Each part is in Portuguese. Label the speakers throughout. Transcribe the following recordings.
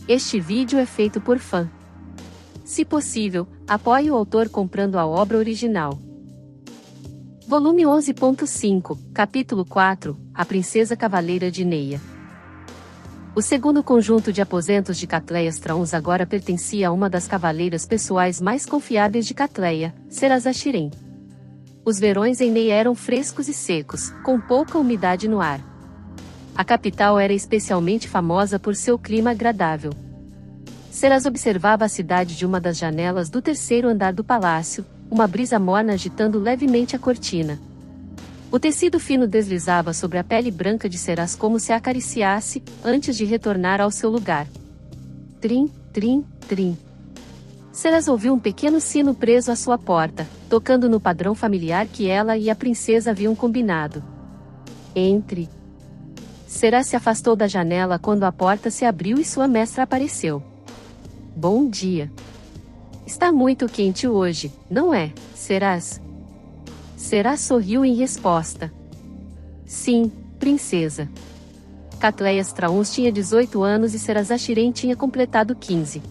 Speaker 1: Este vídeo é feito por fã. Se possível, apoie o autor comprando a obra original. Volume 11.5, Capítulo 4, A Princesa Cavaleira de Neia. O segundo conjunto de aposentos de Catleia Strauss agora pertencia a uma das cavaleiras pessoais mais confiáveis de Catleia, Seraz-Achiren. Os verões em Neia eram frescos e secos, com pouca umidade no ar. A capital era especialmente famosa por seu clima agradável. Seraz observava a cidade de uma das janelas do terceiro andar do palácio, uma brisa morna agitando levemente a cortina. O tecido fino deslizava sobre a pele branca de Seraz como se a acariciasse, antes de retornar ao seu lugar. Trim, trim, trim. Seraz ouviu um pequeno sino preso à sua porta, tocando no padrão familiar que ela e a princesa haviam combinado. Entre. Seraz se afastou da janela quando a porta se abriu e sua mestra apareceu. Bom dia. Está muito quente hoje, não é, Seraz? Seraz sorriu em resposta. Sim, princesa. Catleia Strauss tinha 18 anos e Seraz-Achiren tinha completado 15.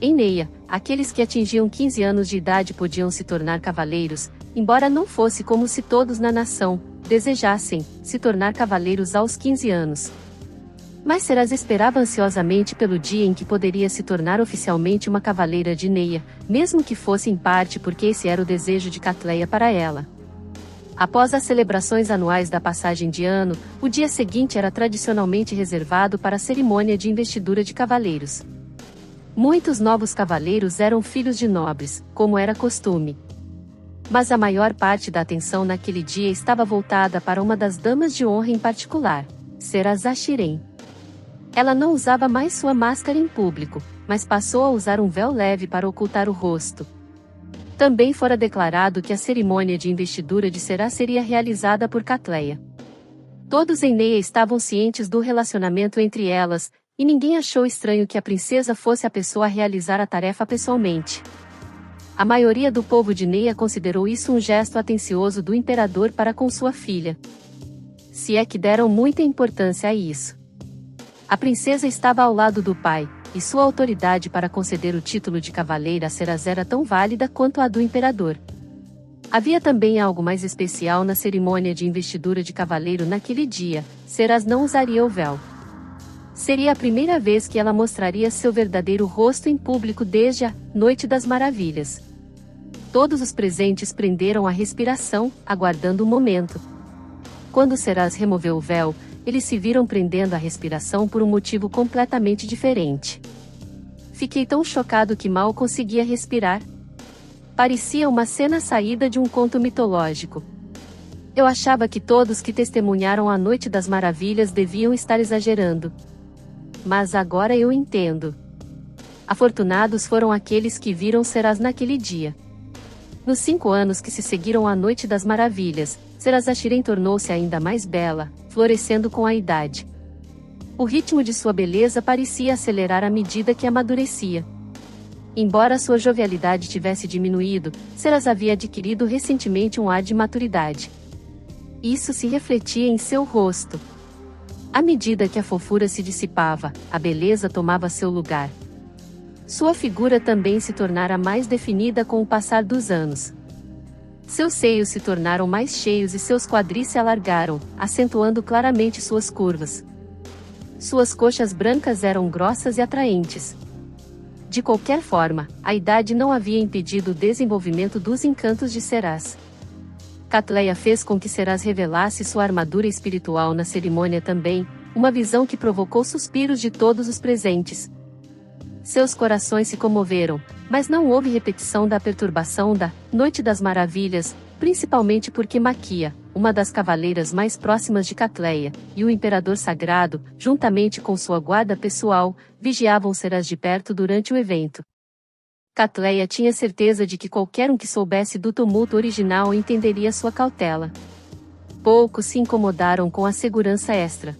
Speaker 1: Em Neia, aqueles que atingiam 15 anos de idade podiam se tornar cavaleiros, embora não fosse como se todos na nação desejassem se tornar cavaleiros aos 15 anos. Mas Seraz esperava ansiosamente pelo dia em que poderia se tornar oficialmente uma cavaleira de Neia, mesmo que fosse em parte porque esse era o desejo de Catleia para ela. Após as celebrações anuais da passagem de ano, o dia seguinte era tradicionalmente reservado para a cerimônia de investidura de cavaleiros. Muitos novos cavaleiros eram filhos de nobres, como era costume. Mas a maior parte da atenção naquele dia estava voltada para uma das damas de honra em particular, Seraz-Achiren. Ela não usava mais sua máscara em público, mas passou a usar um véu leve para ocultar o rosto. Também fora declarado que a cerimônia de investidura de Seraz seria realizada por Catleia. Todos em Neia estavam cientes do relacionamento entre elas, e ninguém achou estranho que a princesa fosse a pessoa a realizar a tarefa pessoalmente. A maioria do povo de Neia considerou isso um gesto atencioso do imperador para com sua filha. Se é que deram muita importância a isso. A princesa estava ao lado do pai, e sua autoridade para conceder o título de cavaleira a Seraz era tão válida quanto a do imperador. Havia também algo mais especial na cerimônia de investidura de cavaleiro naquele dia: Seraz não usaria o véu. Seria a primeira vez que ela mostraria seu verdadeiro rosto em público desde a Noite das Maravilhas. Todos os presentes prenderam a respiração, aguardando o momento. Quando Seraz removeu o véu, eles se viram prendendo a respiração por um motivo completamente diferente. Fiquei tão chocado que mal conseguia respirar. Parecia uma cena saída de um conto mitológico. Eu achava que todos que testemunharam a Noite das Maravilhas deviam estar exagerando. Mas agora eu entendo. Afortunados foram aqueles que viram Seraz naquele dia. Nos 5 anos que se seguiram à Noite das Maravilhas, Seraz-Achiren tornou-se ainda mais bela, florescendo com a idade. O ritmo de sua beleza parecia acelerar à medida que amadurecia. Embora sua jovialidade tivesse diminuído, Seraz havia adquirido recentemente um ar de maturidade. Isso se refletia em seu rosto. À medida que a fofura se dissipava, a beleza tomava seu lugar. Sua figura também se tornara mais definida com o passar dos anos. Seus seios se tornaram mais cheios e seus quadris se alargaram, acentuando claramente suas curvas. Suas coxas brancas eram grossas e atraentes. De qualquer forma, a idade não havia impedido o desenvolvimento dos encantos de Seraz. Catleia fez com que Seraz revelasse sua armadura espiritual na cerimônia também, uma visão que provocou suspiros de todos os presentes. Seus corações se comoveram, mas não houve repetição da perturbação da Noite das Maravilhas, principalmente porque Maquia, uma das cavaleiras mais próximas de Catleia, e o Imperador Sagrado, juntamente com sua guarda pessoal, vigiavam Seraz de perto durante o evento. Catleia tinha certeza de que qualquer um que soubesse do tumulto original entenderia sua cautela. Poucos se incomodaram com a segurança extra.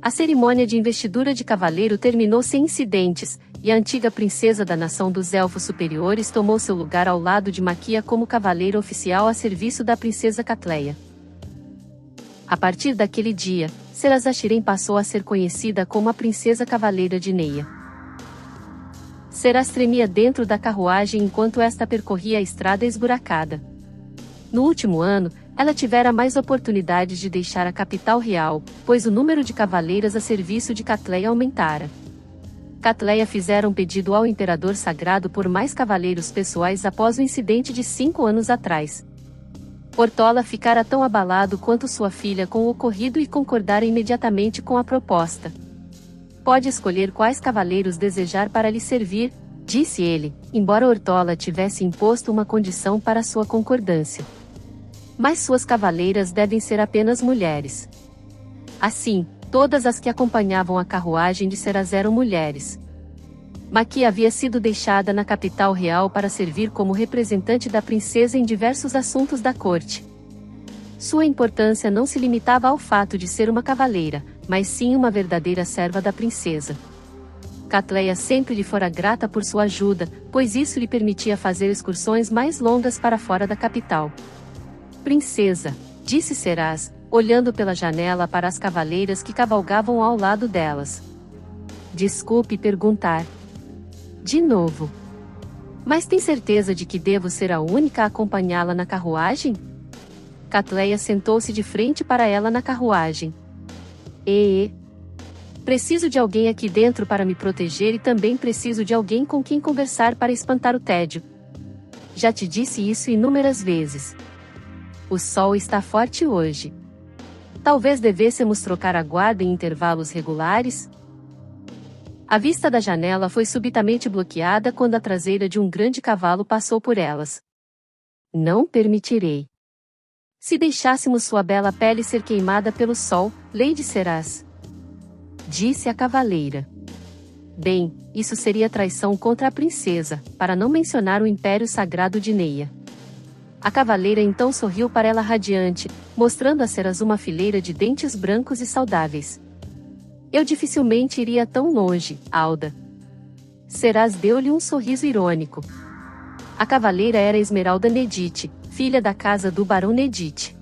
Speaker 1: A cerimônia de investidura de cavaleiro terminou sem incidentes, e a antiga princesa da nação dos Elfos Superiores tomou seu lugar ao lado de Maquia como cavaleiro oficial a serviço da princesa Catleia. A partir daquele dia, Seraz-Ashirem passou a ser conhecida como a princesa cavaleira de Neia. Seraz tremia dentro da carruagem enquanto esta percorria a estrada esburacada. No último ano, ela tivera mais oportunidades de deixar a capital real, pois o número de cavaleiras a serviço de Catleia aumentara. Catleia fizera um pedido ao imperador sagrado por mais cavaleiros pessoais após o incidente de 5 anos atrás. Ortola ficara tão abalado quanto sua filha com o ocorrido e concordara imediatamente com a proposta. Pode escolher quais cavaleiros desejar para lhe servir, disse ele, embora Ortola tivesse imposto uma condição para sua concordância. Mas suas cavaleiras devem ser apenas mulheres. Assim, todas as que acompanhavam a carruagem de Seraz eram mulheres. Maqui havia sido deixada na capital real para servir como representante da princesa em diversos assuntos da corte. Sua importância não se limitava ao fato de ser uma cavaleira, mas sim uma verdadeira serva da princesa. Catleia sempre lhe fora grata por sua ajuda, pois isso lhe permitia fazer excursões mais longas para fora da capital. Princesa, disse Seraz, olhando pela janela para as cavaleiras que cavalgavam ao lado delas. Desculpe perguntar. De novo. Mas tem certeza de que devo ser a única a acompanhá-la na carruagem? Catleia sentou-se de frente para ela na carruagem. Preciso de alguém aqui dentro para me proteger e também preciso de alguém com quem conversar para espantar o tédio. Já te disse isso inúmeras vezes. O sol está forte hoje. Talvez devêssemos trocar a guarda em intervalos regulares? A vista da janela foi subitamente bloqueada quando a traseira de um grande cavalo passou por elas. Não permitirei. Se deixássemos sua bela pele ser queimada pelo sol, Lady Seraz, disse a cavaleira. Bem, isso seria traição contra a princesa, para não mencionar o Império Sagrado de Neia. A cavaleira então sorriu para ela radiante, mostrando a Seraz uma fileira de dentes brancos e saudáveis. Eu dificilmente iria tão longe, Alda. Seraz deu-lhe um sorriso irônico. A cavaleira era Esmeralda Nedite, filha da casa do Barão Nedite.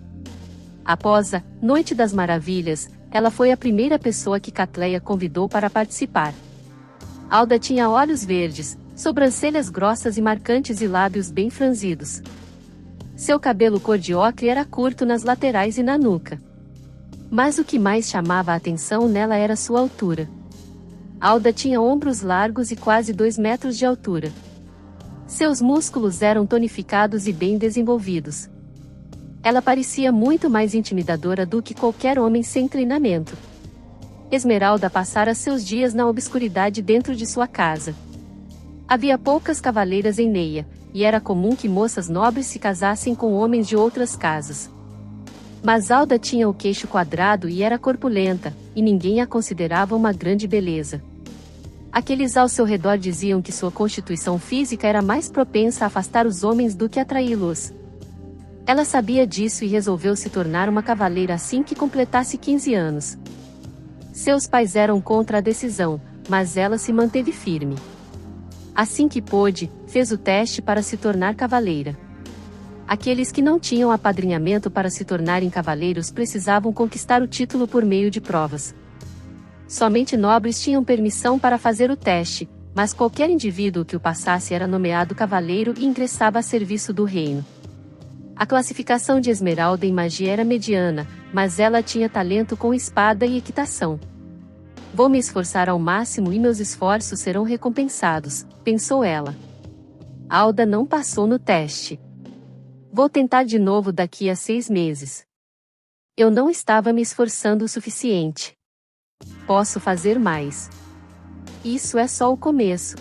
Speaker 1: Após a Noite das Maravilhas, ela foi a primeira pessoa que Catleia convidou para participar. Alda tinha olhos verdes, sobrancelhas grossas e marcantes e lábios bem franzidos. Seu cabelo cor de ocre era curto nas laterais e na nuca. Mas o que mais chamava a atenção nela era sua altura. Alda tinha ombros largos e quase 2 metros de altura. Seus músculos eram tonificados e bem desenvolvidos. Ela parecia muito mais intimidadora do que qualquer homem sem treinamento. Esmeralda passara seus dias na obscuridade dentro de sua casa. Havia poucas cavaleiras em Neia, e era comum que moças nobres se casassem com homens de outras casas. Mas Alda tinha o queixo quadrado e era corpulenta, e ninguém a considerava uma grande beleza. Aqueles ao seu redor diziam que sua constituição física era mais propensa a afastar os homens do que atraí-los. Ela sabia disso e resolveu se tornar uma cavaleira assim que completasse 15 anos. Seus pais eram contra a decisão, mas ela se manteve firme. Assim que pôde, fez o teste para se tornar cavaleira. Aqueles que não tinham apadrinhamento para se tornarem cavaleiros precisavam conquistar o título por meio de provas. Somente nobres tinham permissão para fazer o teste, mas qualquer indivíduo que o passasse era nomeado cavaleiro e ingressava a serviço do reino. A classificação de Esmeralda em magia era mediana, mas ela tinha talento com espada e equitação. Vou me esforçar ao máximo e meus esforços serão recompensados, pensou ela. Alda não passou no teste. Vou tentar de novo daqui a 6 meses. Eu não estava me esforçando o suficiente. Posso fazer mais. Isso é só o começo.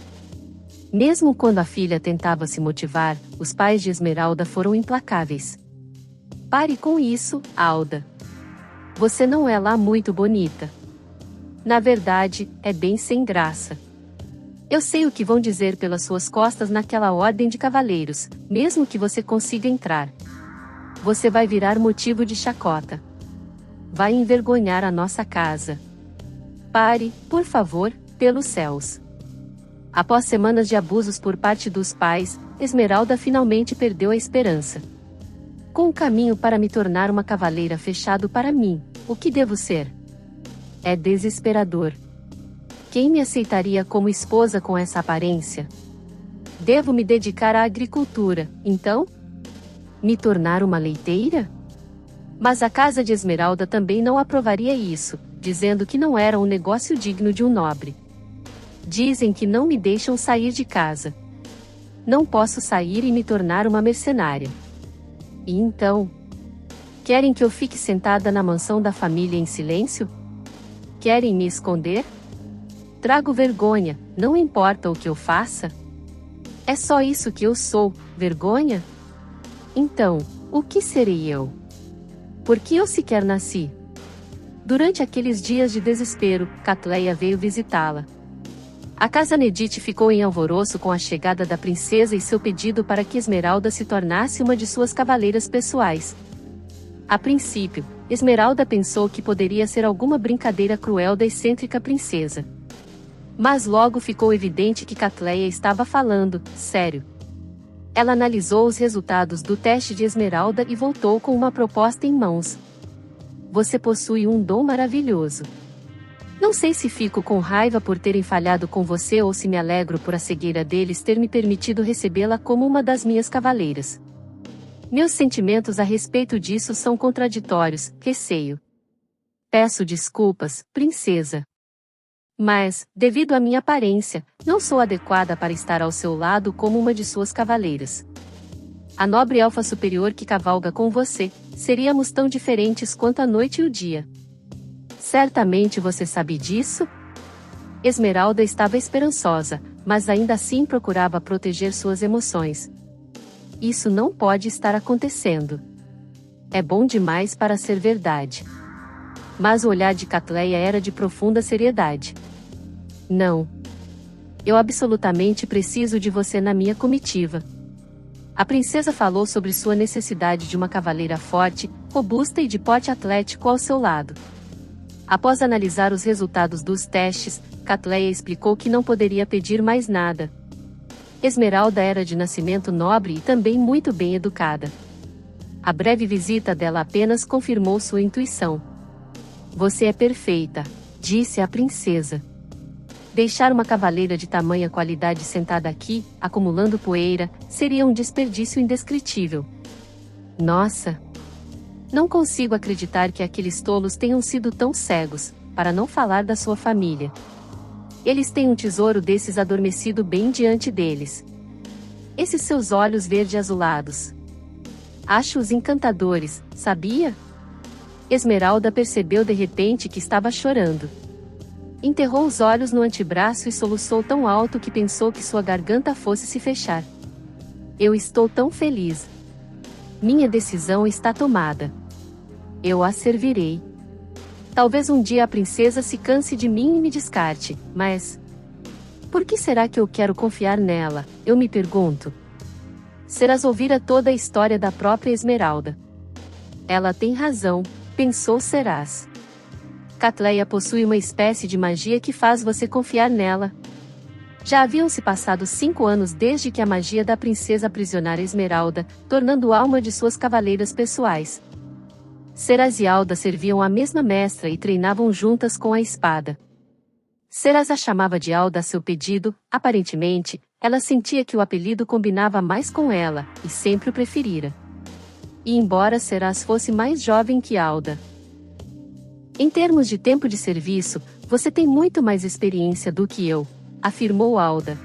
Speaker 1: Mesmo quando a filha tentava se motivar, os pais de Esmeralda foram implacáveis. Pare com isso, Alda. Você não é lá muito bonita. Na verdade, é bem sem graça. Eu sei o que vão dizer pelas suas costas naquela ordem de cavaleiros, mesmo que você consiga entrar. Você vai virar motivo de chacota. Vai envergonhar a nossa casa. Pare, por favor, pelos céus. Após semanas de abusos por parte dos pais, Esmeralda finalmente perdeu a esperança. Com o caminho para me tornar uma cavaleira fechado para mim, o que devo ser? É desesperador. Quem me aceitaria como esposa com essa aparência? Devo me dedicar à agricultura, então? Me tornar uma leiteira? Mas a casa de Esmeralda também não aprovaria isso, dizendo que não era um negócio digno de um nobre. Dizem que não me deixam sair de casa. Não posso sair e me tornar uma mercenária. E então? Querem que eu fique sentada na mansão da família em silêncio? Querem me esconder? Trago vergonha, não importa o que eu faça? É só isso que eu sou, vergonha? Então, o que serei eu? Por que eu sequer nasci? Durante aqueles dias de desespero, Catleia veio visitá-la. A casa Nedite ficou em alvoroço com a chegada da princesa e seu pedido para que Esmeralda se tornasse uma de suas cavaleiras pessoais. A princípio, Esmeralda pensou que poderia ser alguma brincadeira cruel da excêntrica princesa. Mas logo ficou evidente que Catleia estava falando sério. Ela analisou os resultados do teste de Esmeralda e voltou com uma proposta em mãos. Você possui um dom maravilhoso. Não sei se fico com raiva por terem falhado com você ou se me alegro por a cegueira deles ter me permitido recebê-la como uma das minhas cavaleiras. Meus sentimentos a respeito disso são contraditórios, receio. Peço desculpas, princesa. Mas, devido à minha aparência, não sou adequada para estar ao seu lado como uma de suas cavaleiras. A nobre elfa superior que cavalga com você, seríamos tão diferentes quanto a noite e o dia. Certamente você sabe disso? Esmeralda estava esperançosa, mas ainda assim procurava proteger suas emoções. Isso não pode estar acontecendo. É bom demais para ser verdade. Mas o olhar de Catleia era de profunda seriedade. Não. Eu absolutamente preciso de você na minha comitiva. A princesa falou sobre sua necessidade de uma cavaleira forte, robusta e de porte atlético ao seu lado. Após analisar os resultados dos testes, Catleia explicou que não poderia pedir mais nada. Esmeralda era de nascimento nobre e também muito bem educada. A breve visita dela apenas confirmou sua intuição. Você é perfeita, disse a princesa. Deixar uma cavaleira de tamanha qualidade sentada aqui, acumulando poeira, seria um desperdício indescritível. Nossa! Não consigo acreditar que aqueles tolos tenham sido tão cegos, para não falar da sua família. Eles têm um tesouro desses adormecido bem diante deles. Esses seus olhos verde-azulados. Acho-os encantadores, sabia? Esmeralda percebeu de repente que estava chorando. Enterrou os olhos no antebraço e soluçou tão alto que pensou que sua garganta fosse se fechar. Eu estou tão feliz. Minha decisão está tomada. Eu a servirei. Talvez um dia a princesa se canse de mim e me descarte, mas... por que será que eu quero confiar nela, eu me pergunto? Serás ouvir toda a história da própria Esmeralda. Ela tem razão, pensou Serás. Catleia possui uma espécie de magia que faz você confiar nela. Já haviam se passado 5 anos desde que a magia da princesa aprisionara Esmeralda, tornando-a uma de suas cavaleiras pessoais. Serás e Alda serviam a mesma mestra e treinavam juntas com a espada. Serás a chamava de Alda a seu pedido, aparentemente, ela sentia que o apelido combinava mais com ela, e sempre o preferira. E embora Serás fosse mais jovem que Alda. Em termos de tempo de serviço, você tem muito mais experiência do que eu, afirmou Alda.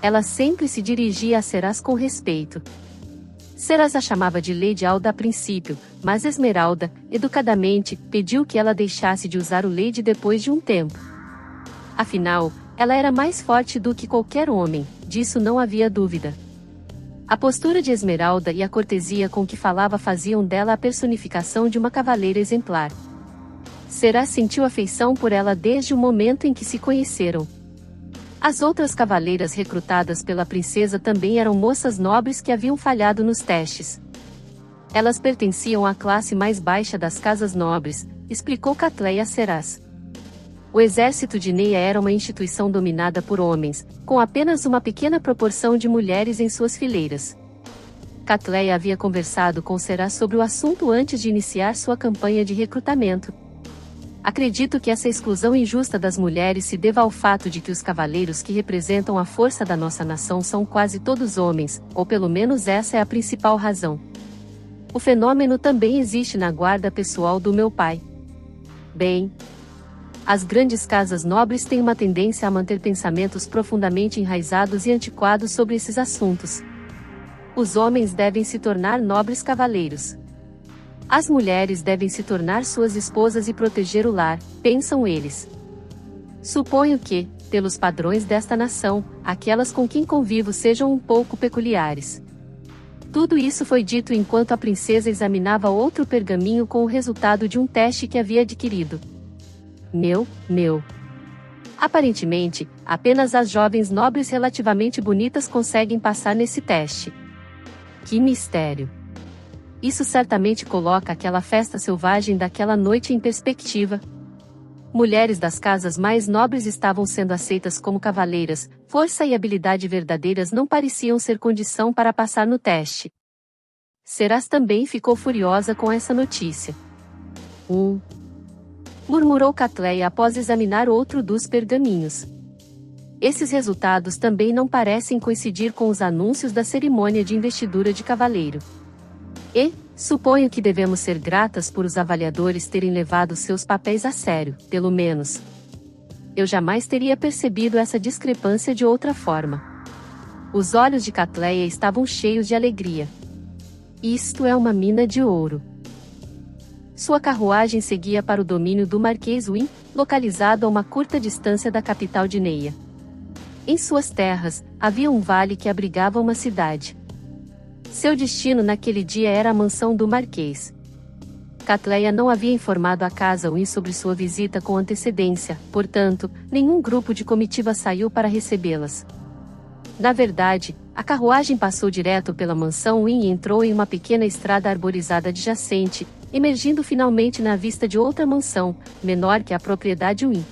Speaker 1: Ela sempre se dirigia a Serás com respeito. Serás a chamava de Lady Alda a princípio, mas Esmeralda, educadamente, pediu que ela deixasse de usar o Lady depois de um tempo. Afinal, ela era mais forte do que qualquer homem, disso não havia dúvida. A postura de Esmeralda e a cortesia com que falava faziam dela a personificação de uma cavaleira exemplar. Serás sentiu afeição por ela desde o momento em que se conheceram. As outras cavaleiras recrutadas pela princesa também eram moças nobres que haviam falhado nos testes. Elas pertenciam à classe mais baixa das casas nobres, explicou Catleia a Serás. O exército de Neia era uma instituição dominada por homens, com apenas uma pequena proporção de mulheres em suas fileiras. Catleia havia conversado com Será sobre o assunto antes de iniciar sua campanha de recrutamento. Acredito que essa exclusão injusta das mulheres se deva ao fato de que os cavaleiros que representam a força da nossa nação são quase todos homens, ou pelo menos essa é a principal razão. O fenômeno também existe na guarda pessoal do meu pai. Bem, as grandes casas nobres têm uma tendência a manter pensamentos profundamente enraizados e antiquados sobre esses assuntos. Os homens devem se tornar nobres cavaleiros. As mulheres devem se tornar suas esposas e proteger o lar, pensam eles. Suponho que, pelos padrões desta nação, aquelas com quem convivo sejam um pouco peculiares. Tudo isso foi dito enquanto a princesa examinava outro pergaminho com o resultado de um teste que havia adquirido. Meu. Aparentemente, apenas as jovens nobres relativamente bonitas conseguem passar nesse teste. Que mistério! Isso certamente coloca aquela festa selvagem daquela noite em perspectiva. Mulheres das casas mais nobres estavam sendo aceitas como cavaleiras, força e habilidade verdadeiras não pareciam ser condição para passar no teste. Serás também ficou furiosa com essa notícia. Murmurou Catleia após examinar outro dos pergaminhos. Esses resultados também não parecem coincidir com os anúncios da cerimônia de investidura de cavaleiro. Suponho que devemos ser gratas por os avaliadores terem levado seus papéis a sério, pelo menos. Eu jamais teria percebido essa discrepância de outra forma. Os olhos de Catleia estavam cheios de alegria. Isto é uma mina de ouro. Sua carruagem seguia para o domínio do Marquês Wynn, localizado a uma curta distância da capital de Neia. Em suas terras, havia um vale que abrigava uma cidade. Seu destino naquele dia era a mansão do Marquês. Catleia não havia informado a casa Wynn sobre sua visita com antecedência, portanto, nenhum grupo de comitiva saiu para recebê-las. Na verdade, a carruagem passou direto pela mansão Wynn e entrou em uma pequena estrada arborizada adjacente, emergindo finalmente na vista de outra mansão, menor que a propriedade Wynn.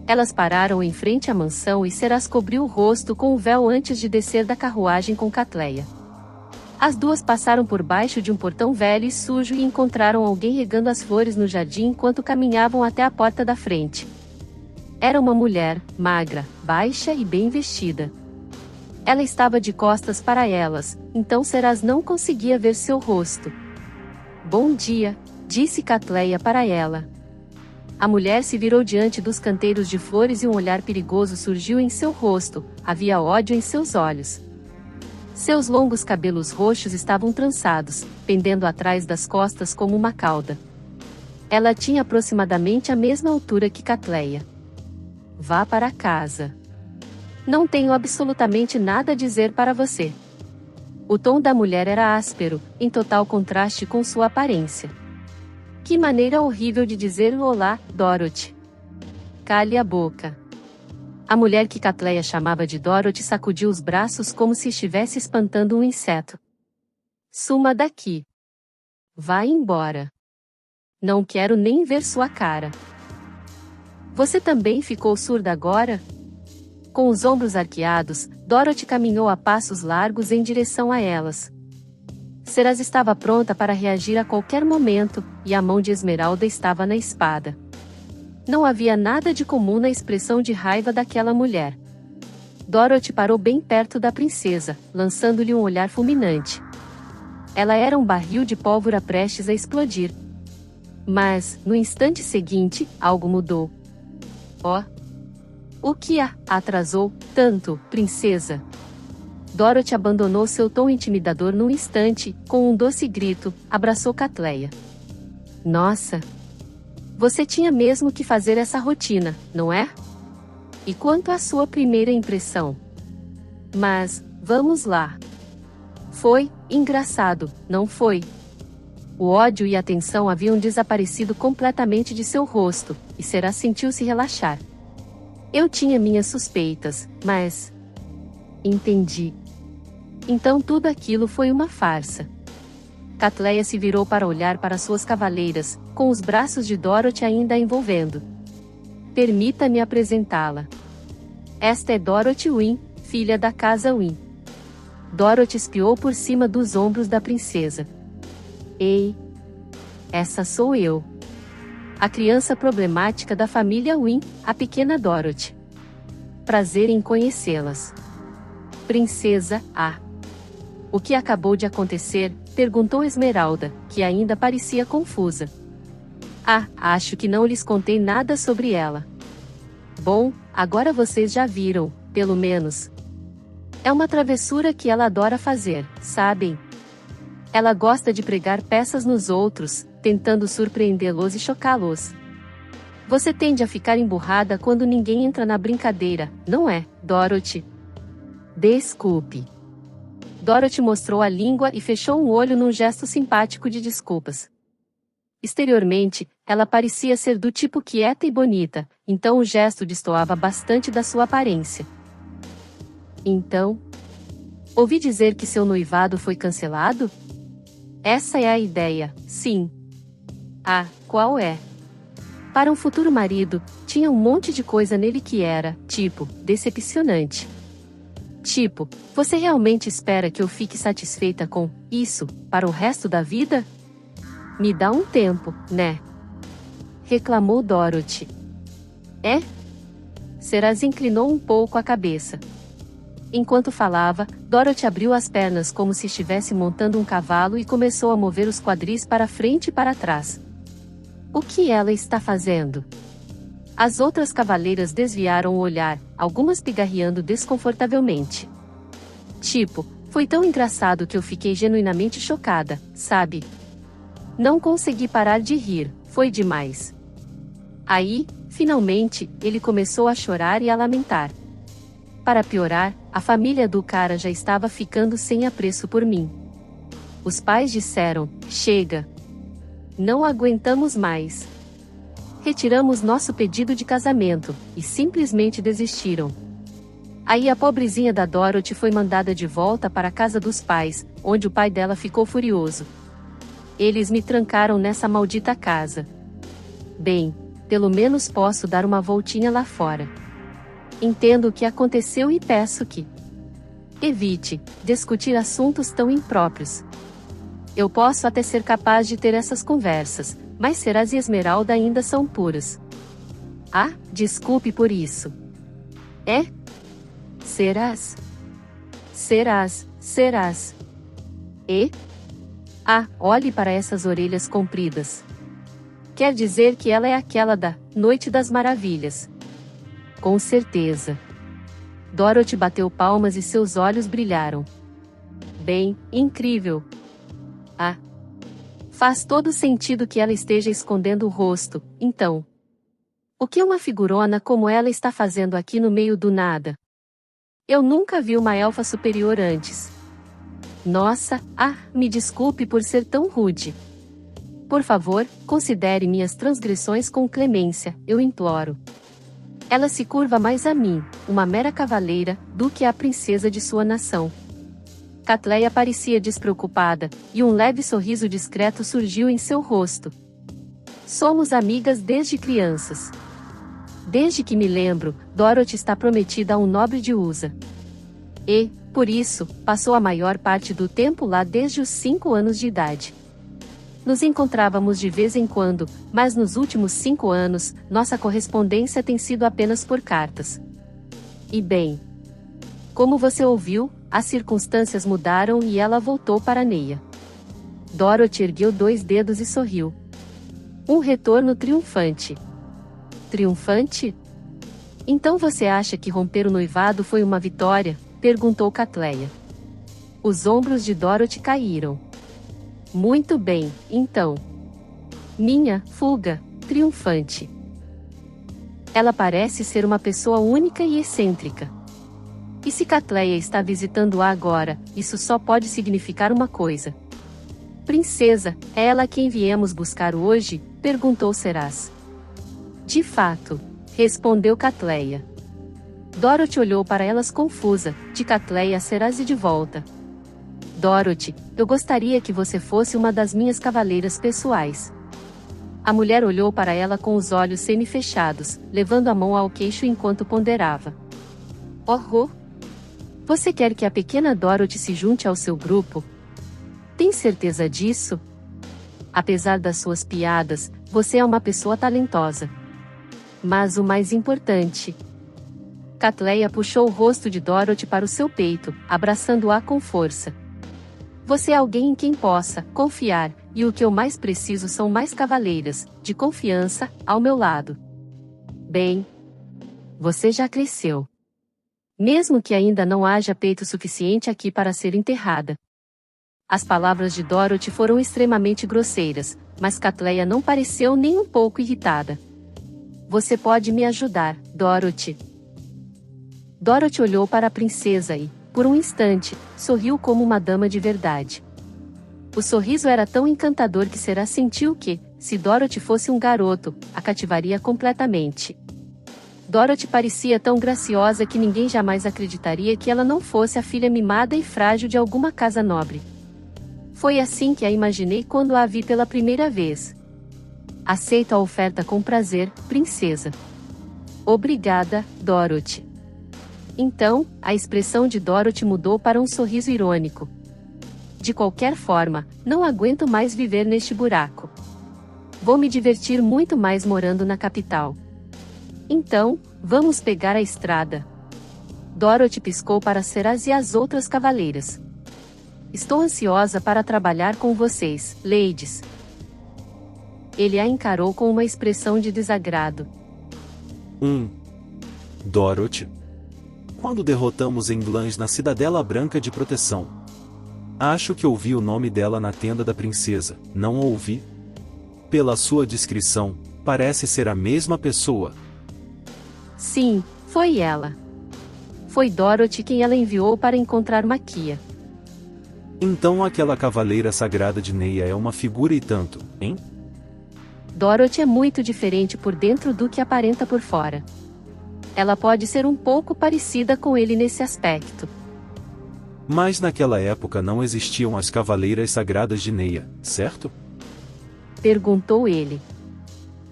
Speaker 1: Elas pararam em frente à mansão e Serás cobriu o rosto com o véu antes de descer da carruagem com Catleia. As duas passaram por baixo de um portão velho e sujo e encontraram alguém regando as flores no jardim enquanto caminhavam até a porta da frente. Era uma mulher, magra, baixa e bem vestida. Ela estava de costas para elas, então Serás não conseguia ver seu rosto. Bom dia, disse Catleia para ela. A mulher se virou diante dos canteiros de flores e um olhar perigoso surgiu em seu rosto, havia ódio em seus olhos. Seus longos cabelos roxos estavam trançados, pendendo atrás das costas como uma cauda. Ela tinha aproximadamente a mesma altura que Catleia. Vá para casa. Não tenho absolutamente nada a dizer para você. O tom da mulher era áspero, em total contraste com sua aparência. Que maneira horrível de dizer olá, Dorothy. Cale a boca. A mulher que Catleia chamava de Dorothy sacudiu os braços como se estivesse espantando um inseto. Suma daqui. Vá embora. Não quero nem ver sua cara. Você também ficou surda agora? Com os ombros arqueados, Dorothy caminhou a passos largos em direção a elas. Serás estava pronta para reagir a qualquer momento, e a mão de Esmeralda estava na espada. Não havia nada de comum na expressão de raiva daquela mulher. Dorothy parou bem perto da princesa, lançando-lhe um olhar fulminante. Ela era um barril de pólvora prestes a explodir. Mas, no instante seguinte, algo mudou. O que a atrasou tanto, princesa? Dorothy abandonou seu tom intimidador num instante, com um doce grito, abraçou Catleia. Nossa! Você tinha mesmo que fazer essa rotina, não é? E quanto à sua primeira impressão? Mas, vamos lá. Foi engraçado, não foi? O ódio e a tensão haviam desaparecido completamente de seu rosto, e Será sentiu-se relaxar. Eu tinha minhas suspeitas, mas... Entendi. Então tudo aquilo foi uma farsa. Catleia se virou para olhar para suas cavaleiras, com os braços de Dorothy ainda a envolvendo. Permita-me apresentá-la. Esta é Dorothy Wynn, filha da casa Wynn. Dorothy espiou por cima dos ombros da princesa. Ei! Essa sou eu. A criança problemática da família Wynn, a pequena Dorothy. Prazer em conhecê-las. Princesa, O que acabou de acontecer? Perguntou Esmeralda, que ainda parecia confusa. Acho que não lhes contei nada sobre ela. Bom, agora vocês já viram, pelo menos. É uma travessura que ela adora fazer, sabem? Ela gosta de pregar peças nos outros, tentando surpreendê-los e chocá-los. Você tende a ficar emburrada quando ninguém entra na brincadeira, não é, Dorothy? Desculpe. Dorothy mostrou a língua e fechou um olho num gesto simpático de desculpas. Exteriormente, ela parecia ser do tipo quieta e bonita, então o gesto destoava bastante da sua aparência. Então? Ouvi dizer que seu noivado foi cancelado? Essa é a ideia, sim. Qual é? Para um futuro marido, tinha um monte de coisa nele que era, decepcionante. Você realmente espera que eu fique satisfeita com isso, para o resto da vida? Me dá um tempo, né? Reclamou Dorothy. Serás inclinou um pouco a cabeça. Enquanto falava, Dorothy abriu as pernas como se estivesse montando um cavalo e começou a mover os quadris para frente e para trás. O que ela está fazendo? As outras cavaleiras desviaram o olhar, algumas pigarreando desconfortavelmente. Foi tão engraçado que eu fiquei genuinamente chocada, sabe? Não consegui parar de rir, foi demais. Aí, finalmente, ele começou a chorar e a lamentar. Para piorar, a família do cara já estava ficando sem apreço por mim. Os pais disseram: chega. Não aguentamos mais. Retiramos nosso pedido de casamento, e simplesmente desistiram. Aí a pobrezinha da Dorothy foi mandada de volta para a casa dos pais, onde o pai dela ficou furioso. Eles me trancaram nessa maldita casa. Bem, pelo menos posso dar uma voltinha lá fora. Entendo o que aconteceu e peço que evite discutir assuntos tão impróprios. Eu posso até ser capaz de ter essas conversas, mas Ceraz e Esmeralda ainda são puras. Desculpe por isso. Ceraz? Ceraz. Olhe para essas orelhas compridas. Quer dizer que ela é aquela da Noite das Maravilhas. Com certeza. Dorothy bateu palmas e seus olhos brilharam. Bem, incrível. Faz todo sentido que ela esteja escondendo o rosto, então. O que uma figurona como ela está fazendo aqui no meio do nada? Eu nunca vi uma elfa superior antes. Nossa, me desculpe por ser tão rude. Por favor, considere minhas transgressões com clemência, eu imploro. Ela se curva mais a mim, uma mera cavaleira, do que a princesa de sua nação. Catleia parecia despreocupada, e um leve sorriso discreto surgiu em seu rosto. Somos amigas desde crianças. Desde que me lembro, Dorothy está prometida a um nobre de Usa. E, por isso, passou a maior parte do tempo lá desde os 5 anos de idade. Nos encontrávamos de vez em quando, mas nos últimos 5 anos, nossa correspondência tem sido apenas por cartas. E bem, como você ouviu, as circunstâncias mudaram e ela voltou para Neia. Dorothy ergueu 2 dedos e sorriu. Um retorno triunfante. Triunfante? Então você acha que romper o noivado foi uma vitória? Perguntou Catleia. Os ombros de Dorothy caíram. Muito bem, então. Minha fuga, triunfante. Ela parece ser uma pessoa única e excêntrica. E se Catleia está visitando-a agora, isso só pode significar uma coisa. Princesa, é ela quem viemos buscar hoje? Perguntou Ceraz. De fato, respondeu Catleia. Dorothy olhou para elas confusa, de Catleia a Ceraz e de volta. Dorothy, eu gostaria que você fosse uma das minhas cavaleiras pessoais. A mulher olhou para ela com os olhos semi-fechados, levando a mão ao queixo enquanto ponderava. Você quer que a pequena Dorothy se junte ao seu grupo? Tem certeza disso? Apesar das suas piadas, você é uma pessoa talentosa. Mas o mais importante... Catleya puxou o rosto de Dorothy para o seu peito, abraçando-a com força. Você é alguém em quem possa confiar, e o que eu mais preciso são mais cavaleiras, de confiança, ao meu lado. Bem, você já cresceu. Mesmo que ainda não haja peito suficiente aqui para ser enterrada. As palavras de Dorothy foram extremamente grosseiras, mas Catleya não pareceu nem um pouco irritada. Você pode me ajudar, Dorothy. Dorothy olhou para a princesa e, por um instante, sorriu como uma dama de verdade. O sorriso era tão encantador que Será sentiu que, se Dorothy fosse um garoto, a cativaria completamente. Dorothy parecia tão graciosa que ninguém jamais acreditaria que ela não fosse a filha mimada e frágil de alguma casa nobre. Foi assim que a imaginei quando a vi pela primeira vez. Aceito a oferta com prazer, princesa. Obrigada, Dorothy. Então, a expressão de Dorothy mudou para um sorriso irônico. De qualquer forma, não aguento mais viver neste buraco. Vou me divertir muito mais morando na capital. Então, vamos pegar a estrada. Dorothy piscou para Seraz e as outras cavaleiras. Estou ansiosa para trabalhar com vocês, ladies. Ele a encarou com uma expressão de desagrado.
Speaker 2: Dorothy. Quando derrotamos Englans na Cidadela Branca de Proteção. Acho que ouvi o nome dela na tenda da princesa, não ouvi? Pela sua descrição, parece ser a mesma pessoa.
Speaker 1: Sim, foi ela. Foi Dorothy quem ela enviou para encontrar Maquia.
Speaker 2: Então aquela cavaleira sagrada de Neia é uma figura e tanto, hein?
Speaker 1: Dorothy é muito diferente por dentro do que aparenta por fora. Ela pode ser um pouco parecida com ele nesse aspecto.
Speaker 2: Mas naquela época não existiam as cavaleiras sagradas de Neia, certo?
Speaker 1: Perguntou ele.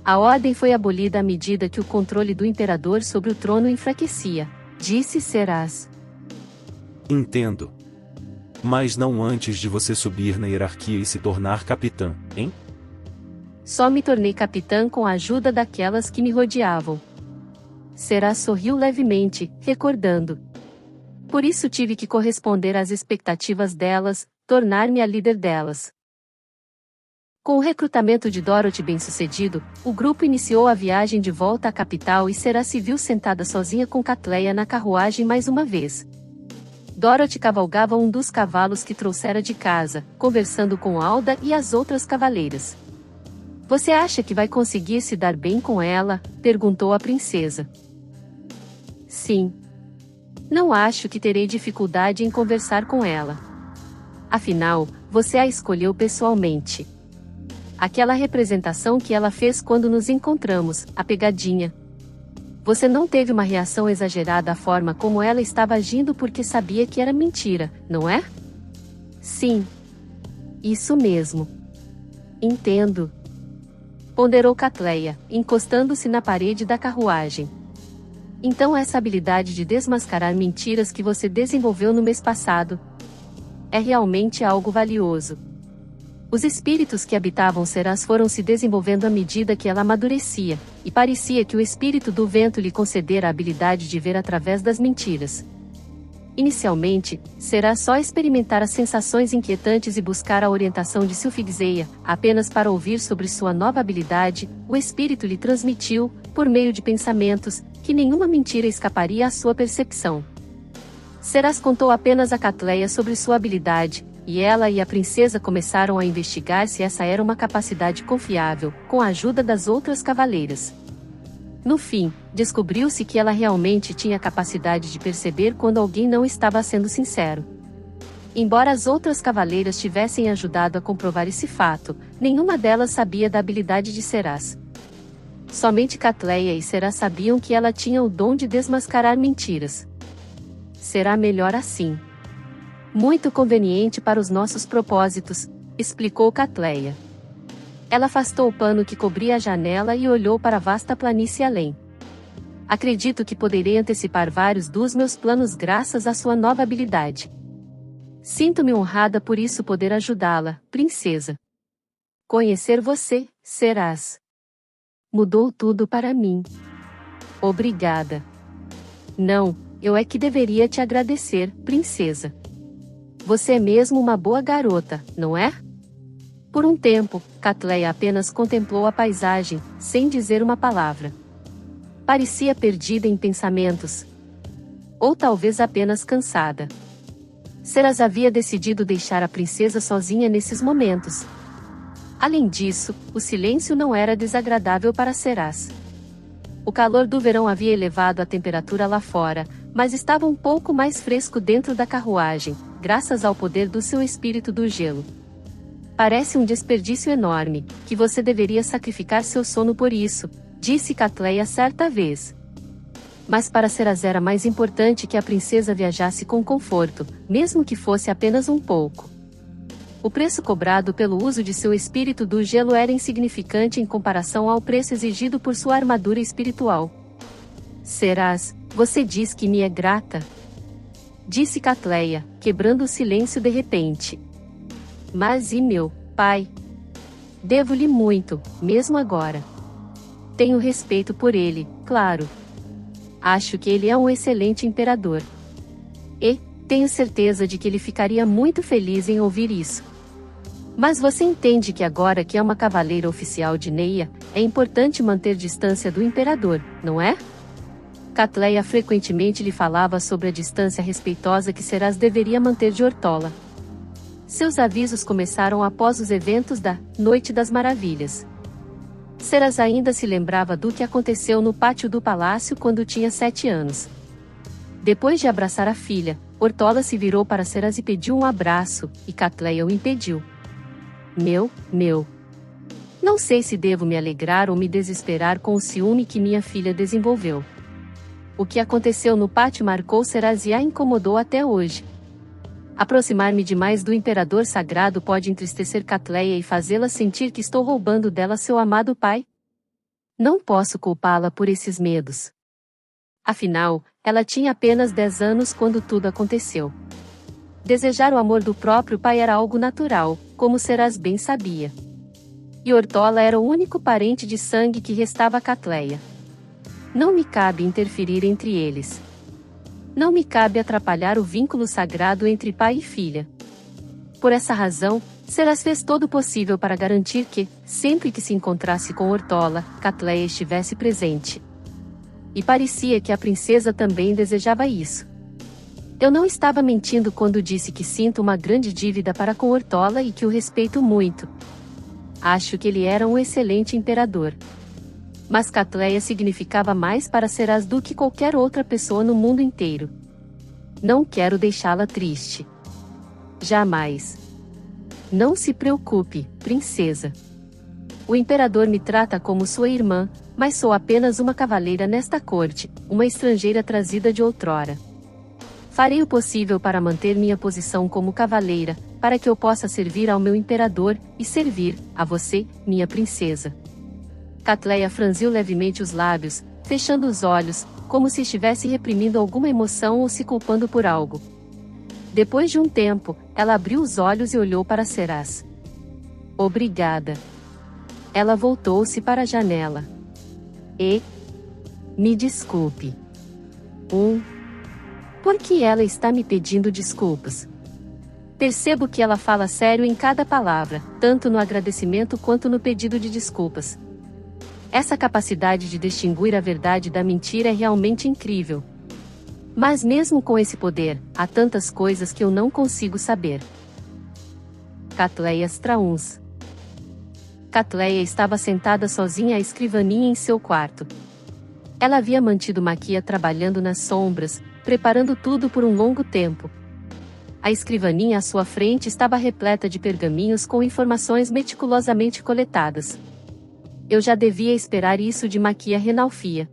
Speaker 1: A ordem foi abolida à medida que o controle do imperador sobre o trono enfraquecia, disse Seraz.
Speaker 2: Entendo. Mas não antes de você subir na hierarquia e se tornar capitã, hein?
Speaker 1: Só me tornei capitã com a ajuda daquelas que me rodeavam. Seraz sorriu levemente, recordando. Por isso tive que corresponder às expectativas delas, tornar-me a líder delas. Com o recrutamento de Dorothy bem-sucedido, o grupo iniciou a viagem de volta à capital e Seraz se viu sentada sozinha com Catleya na carruagem mais uma vez. Dorothy cavalgava um dos cavalos que trouxera de casa, conversando com Alda e as outras cavaleiras. Você acha que vai conseguir se dar bem com ela? Perguntou a princesa. Sim. Não acho que terei dificuldade em conversar com ela. Afinal, você a escolheu pessoalmente. Aquela representação que ela fez quando nos encontramos, a pegadinha. Você não teve uma reação exagerada à forma como ela estava agindo porque sabia que era mentira, não é? Sim. Isso mesmo. Entendo. Ponderou Catleya, encostando-se na parede da carruagem. Então essa habilidade de desmascarar mentiras que você desenvolveu no mês passado é realmente algo valioso. Os espíritos que habitavam Seraz foram se desenvolvendo à medida que ela amadurecia, e parecia que o espírito do vento lhe concedera a habilidade de ver através das mentiras. Inicialmente, Seraz só experimentara sensações inquietantes e buscar a orientação de Silfigzeia, apenas para ouvir sobre sua nova habilidade, o espírito lhe transmitiu, por meio de pensamentos, que nenhuma mentira escaparia à sua percepção. Seraz contou apenas a Catleya sobre sua habilidade, e ela e a princesa começaram a investigar se essa era uma capacidade confiável, com a ajuda das outras cavaleiras. No fim, descobriu-se que ela realmente tinha a capacidade de perceber quando alguém não estava sendo sincero. Embora as outras cavaleiras tivessem ajudado a comprovar esse fato, nenhuma delas sabia da habilidade de Seraz. Somente Catleya e Seraz sabiam que ela tinha o dom de desmascarar mentiras. Será melhor assim. Muito conveniente para os nossos propósitos, explicou Catleya. Ela afastou o pano que cobria a janela e olhou para a vasta planície além. Acredito que poderei antecipar vários dos meus planos graças à sua nova habilidade. Sinto-me honrada por isso poder ajudá-la, princesa. Conhecer você, Serás. Mudou tudo para mim. Obrigada. Não, eu é que deveria te agradecer, princesa. Você é mesmo uma boa garota, não é? Por um tempo, Catleia apenas contemplou a paisagem, sem dizer uma palavra. Parecia perdida em pensamentos. Ou talvez apenas cansada. Serás havia decidido deixar a princesa sozinha nesses momentos. Além disso, o silêncio não era desagradável para Serás. O calor do verão havia elevado a temperatura lá fora, mas estava um pouco mais fresco dentro da carruagem, graças ao poder do seu espírito do gelo. Parece um desperdício enorme, que você deveria sacrificar seu sono por isso, disse Catleia certa vez. Mas para Serás era mais importante que a princesa viajasse com conforto, mesmo que fosse apenas um pouco. O preço cobrado pelo uso de seu espírito do gelo era insignificante em comparação ao preço exigido por sua armadura espiritual. Serás, você diz que me é grata? Disse Catleia, quebrando o silêncio de repente. Mas e meu pai? Devo-lhe muito, mesmo agora. Tenho respeito por ele, claro. Acho que ele é um excelente imperador. E tenho certeza de que ele ficaria muito feliz em ouvir isso. Mas você entende que agora que é uma cavaleira oficial de Neia, é importante manter distância do imperador, não é? Catleia frequentemente lhe falava sobre a distância respeitosa que Serás deveria manter de Ortola. Seus avisos começaram após os eventos da Noite das Maravilhas. Serás ainda se lembrava do que aconteceu no pátio do palácio quando tinha 7 anos. Depois de abraçar a filha, Ortola se virou para Serás e pediu um abraço, e Catleia o impediu. Meu. Não sei se devo me alegrar ou me desesperar com o ciúme que minha filha desenvolveu. O que aconteceu no pátio marcou Serás e a incomodou até hoje. Aproximar-me demais do imperador sagrado pode entristecer Catleia e fazê-la sentir que estou roubando dela seu amado pai? Não posso culpá-la por esses medos. Afinal, ela tinha apenas 10 anos quando tudo aconteceu. Desejar o amor do próprio pai era algo natural, como Serás bem sabia. E Ortola era o único parente de sangue que restava a Catleia. Não me cabe interferir entre eles. Não me cabe atrapalhar o vínculo sagrado entre pai e filha. Por essa razão, Serás fez todo o possível para garantir que, sempre que se encontrasse com Ortola, Catleia estivesse presente. E parecia que a princesa também desejava isso. Eu não estava mentindo quando disse que sinto uma grande dívida para com Ortola e que o respeito muito. Acho que ele era um excelente imperador. Mas Catleia significava mais para Serás do que qualquer outra pessoa no mundo inteiro. Não quero deixá-la triste. Jamais. Não se preocupe, princesa. O imperador me trata como sua irmã, mas sou apenas uma cavaleira nesta corte, uma estrangeira trazida de outrora. Farei o possível para manter minha posição como cavaleira, para que eu possa servir ao meu imperador, e servir a você, minha princesa. Catleia franziu levemente os lábios, fechando os olhos, como se estivesse reprimindo alguma emoção ou se culpando por algo. Depois de um tempo, ela abriu os olhos e olhou para Serás. Obrigada. Ela voltou-se para a janela. Me desculpe. Por que ela está me pedindo desculpas? Percebo que ela fala sério em cada palavra, tanto no agradecimento quanto no pedido de desculpas. Essa capacidade de distinguir a verdade da mentira é realmente incrível. Mas mesmo com esse poder, há tantas coisas que eu não consigo saber. Catleia Strauss. Catleia estava sentada sozinha à escrivaninha em seu quarto. Ela havia mantido Maquia trabalhando nas sombras, preparando tudo por um longo tempo. A escrivaninha à sua frente estava repleta de pergaminhos com informações meticulosamente coletadas. Eu já devia esperar isso de Maquia Renalfia.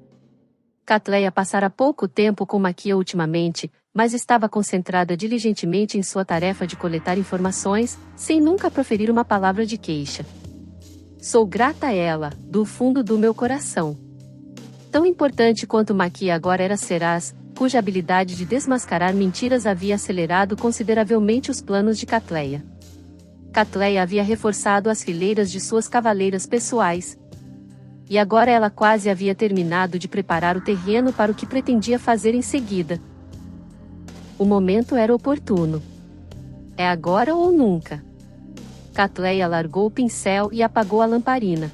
Speaker 1: Catleia passara pouco tempo com Maquia ultimamente, mas estava concentrada diligentemente em sua tarefa de coletar informações, sem nunca proferir uma palavra de queixa. Sou grata a ela, do fundo do meu coração. Tão importante quanto Maqui agora era Serás, cuja habilidade de desmascarar mentiras havia acelerado consideravelmente os planos de Catleia. Catleia havia reforçado as fileiras de suas cavaleiras pessoais. E agora ela quase havia terminado de preparar o terreno para o que pretendia fazer em seguida. O momento era oportuno. É agora ou nunca. Catleia largou o pincel e apagou a lamparina.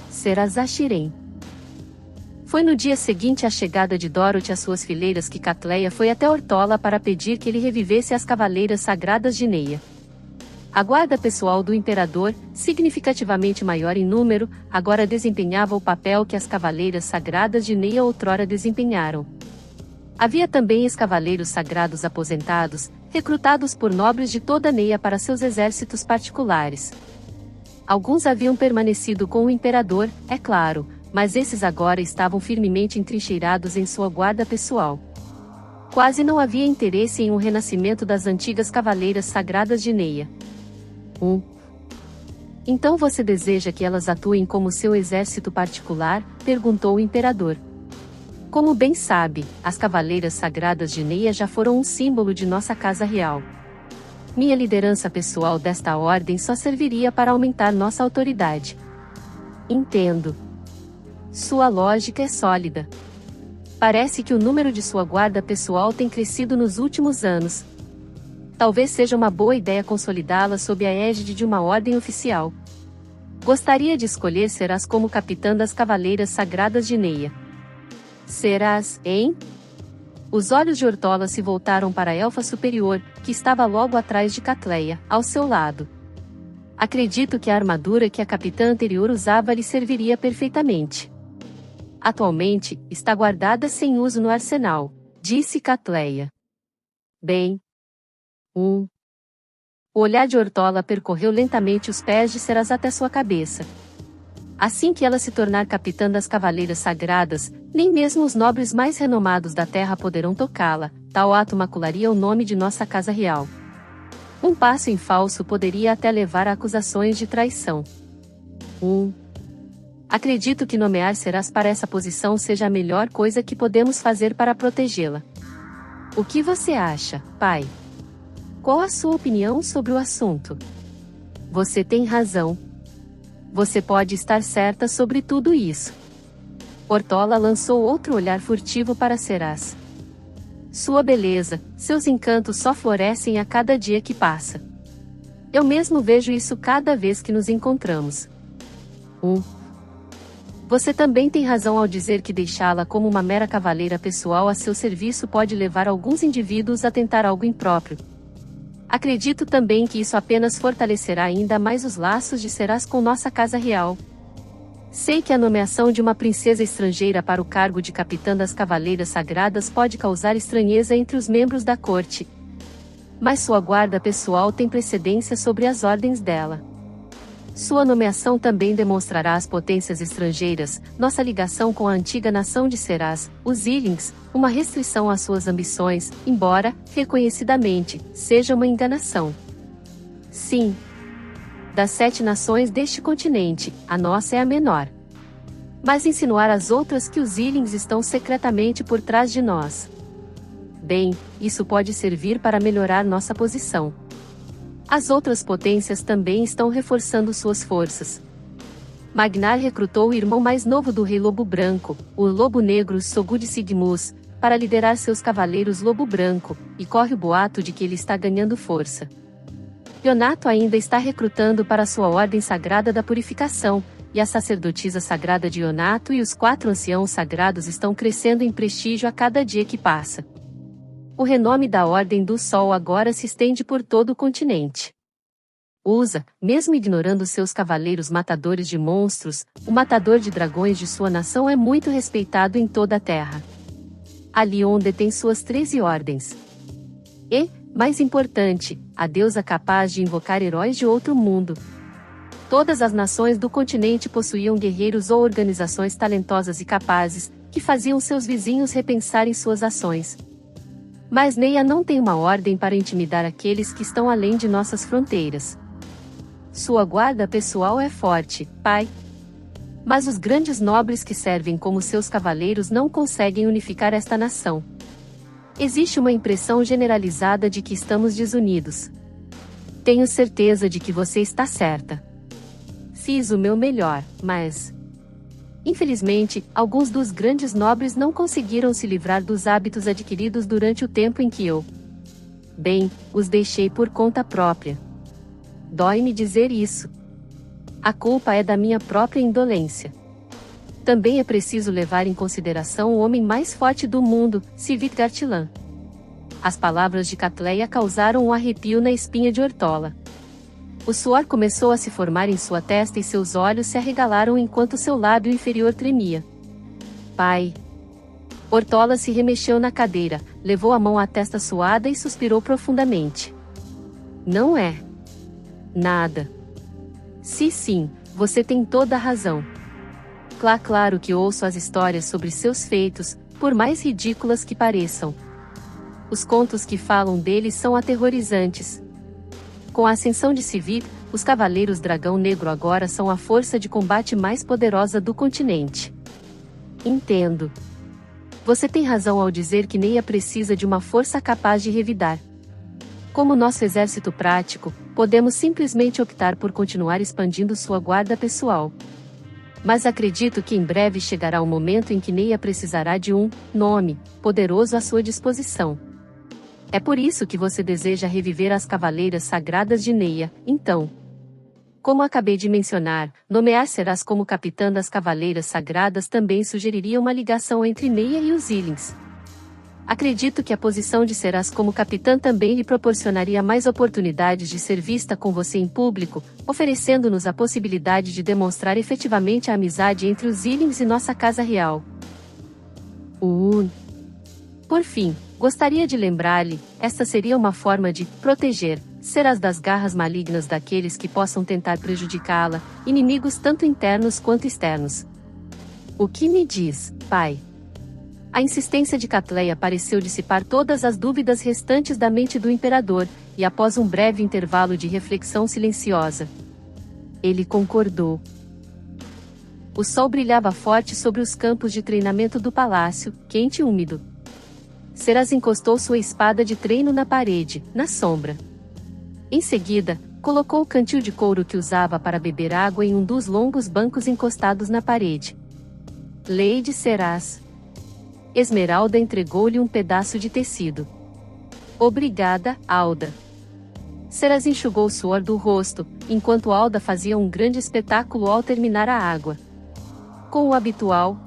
Speaker 1: Serás Ashirem. Foi no dia seguinte à chegada de Dorothy às suas fileiras que Catleia foi até Ortola para pedir que ele revivesse as cavaleiras sagradas de Neia. A guarda pessoal do imperador, significativamente maior em número, agora desempenhava o papel que as cavaleiras sagradas de Neia outrora desempenharam. Havia também ex-cavaleiros sagrados aposentados, recrutados por nobres de toda Neia para seus exércitos particulares. Alguns haviam permanecido com o imperador, é claro, mas esses agora estavam firmemente entrincheirados em sua guarda pessoal. Quase não havia interesse em um renascimento das antigas cavaleiras sagradas de Neia. Então você deseja que elas atuem como seu exército particular? Perguntou o imperador. Como bem sabe, as cavaleiras sagradas de Neia já foram um símbolo de nossa casa real. Minha liderança pessoal desta ordem só serviria para aumentar nossa autoridade. Entendo. Sua lógica é sólida. Parece que o número de sua guarda pessoal tem crescido nos últimos anos. Talvez seja uma boa ideia consolidá-la sob a égide de uma ordem oficial. Gostaria de escolher Serás como capitã das Cavaleiras Sagradas de Neia. Serás, hein? Os olhos de Ortola se voltaram para a elfa superior, que estava logo atrás de Catleia, ao seu lado. Acredito que a armadura que a capitã anterior usava lhe serviria perfeitamente. Atualmente, está guardada sem uso no arsenal, disse Catleia. Bem. O olhar de Ortola percorreu lentamente os pés de Serás até sua cabeça. Assim que ela se tornar capitã das Cavaleiras Sagradas, nem mesmo os nobres mais renomados da terra poderão tocá-la, tal ato macularia o nome de nossa casa real. Um passo em falso poderia até levar a acusações de traição. Acredito que nomear Serás para essa posição seja a melhor coisa que podemos fazer para protegê-la. O que você acha, pai? Qual a sua opinião sobre o assunto? Você tem razão. Você pode estar certa sobre tudo isso. Ortola lançou outro olhar furtivo para Serás. Sua beleza, seus encantos só florescem a cada dia que passa. Eu mesmo vejo isso cada vez que nos encontramos. Você também tem razão ao dizer que deixá-la como uma mera cavaleira pessoal a seu serviço pode levar alguns indivíduos a tentar algo impróprio. Acredito também que isso apenas fortalecerá ainda mais os laços de Serás com nossa casa real. Sei que a nomeação de uma princesa estrangeira para o cargo de capitã das Cavaleiras Sagradas pode causar estranheza entre os membros da corte. Mas sua guarda pessoal tem precedência sobre as ordens dela. Sua nomeação também demonstrará às potências estrangeiras, nossa ligação com a antiga nação de Serás, os Illings, uma restrição às suas ambições, embora, reconhecidamente, seja uma enganação. Sim. Das 7 nações deste continente, a nossa é a menor. Mas insinuar às outras que os Illings estão secretamente por trás de nós. Bem, isso pode servir para melhorar nossa posição. As outras potências também estão reforçando suas forças. Magnar recrutou o irmão mais novo do Rei Lobo Branco, o Lobo Negro Sogud Sigmus, para liderar seus cavaleiros Lobo Branco, e corre o boato de que ele está ganhando força. Ionato ainda está recrutando para sua Ordem Sagrada da Purificação, e a sacerdotisa sagrada de Ionato e os 4 anciãos sagrados estão crescendo em prestígio a cada dia que passa. O renome da Ordem do Sol agora se estende por todo o continente. Usa, mesmo ignorando seus cavaleiros matadores de monstros, o matador de dragões de sua nação é muito respeitado em toda a Terra. Alion detém suas 13 ordens. E, mais importante, a deusa capaz de invocar heróis de outro mundo. Todas as nações do continente possuíam guerreiros ou organizações talentosas e capazes, que faziam seus vizinhos repensarem suas ações. Mas Neia não tem uma ordem para intimidar aqueles que estão além de nossas fronteiras. Sua guarda pessoal é forte, pai. Mas os grandes nobres que servem como seus cavaleiros não conseguem unificar esta nação. Existe uma impressão generalizada de que estamos desunidos. Tenho certeza de que você está certa. Fiz o meu melhor, mas... Infelizmente, alguns dos grandes nobres não conseguiram se livrar dos hábitos adquiridos durante o tempo em que eu... Bem, os deixei por conta própria. Dói-me dizer isso. A culpa é da minha própria indolência. Também é preciso levar em consideração o homem mais forte do mundo, Civit Gartilan. As palavras de Catleia causaram um arrepio na espinha de Ortola. O suor começou a se formar em sua testa e seus olhos se arregalaram enquanto seu lábio inferior tremia. Pai! Ortola se remexeu na cadeira, levou a mão à testa suada e suspirou profundamente. Não é. Nada. Sim, você tem toda a razão. Claro que ouço as histórias sobre seus feitos, por mais ridículas que pareçam. Os contos que falam deles são aterrorizantes. Com a ascensão de Civit, os Cavaleiros Dragão Negro agora são a força de combate mais poderosa do continente. Entendo. Você tem razão ao dizer que Neia precisa de uma força capaz de revidar. Como nosso exército prático, podemos simplesmente optar por continuar expandindo sua guarda pessoal. Mas acredito que em breve chegará o momento em que Neia precisará de um nome poderoso à sua disposição. É por isso que você deseja reviver as Cavaleiras Sagradas de Neia, então. Como acabei de mencionar, nomear Serás como capitã das Cavaleiras Sagradas também sugeriria uma ligação entre Neia e os Illings. Acredito que a posição de Serás como capitã também lhe proporcionaria mais oportunidades de ser vista com você em público, oferecendo-nos a possibilidade de demonstrar efetivamente a amizade entre os Illings e nossa Casa Real. Por fim, gostaria de lembrar-lhe, esta seria uma forma de proteger Serás das garras malignas daqueles que possam tentar prejudicá-la, inimigos tanto internos quanto externos. O que me diz, pai? A insistência de Catleia pareceu dissipar todas as dúvidas restantes da mente do imperador, e após um breve intervalo de reflexão silenciosa, ele concordou. O sol brilhava forte sobre os campos de treinamento do palácio, quente e úmido. Serás encostou sua espada de treino na parede, na sombra. Em seguida, colocou o cantil de couro que usava para beber água em um dos longos bancos encostados na parede. Lady Serás. Esmeralda entregou-lhe um pedaço de tecido. Obrigada, Alda. Serás enxugou o suor do rosto, enquanto Alda fazia um grande espetáculo ao terminar a água. Com o habitual,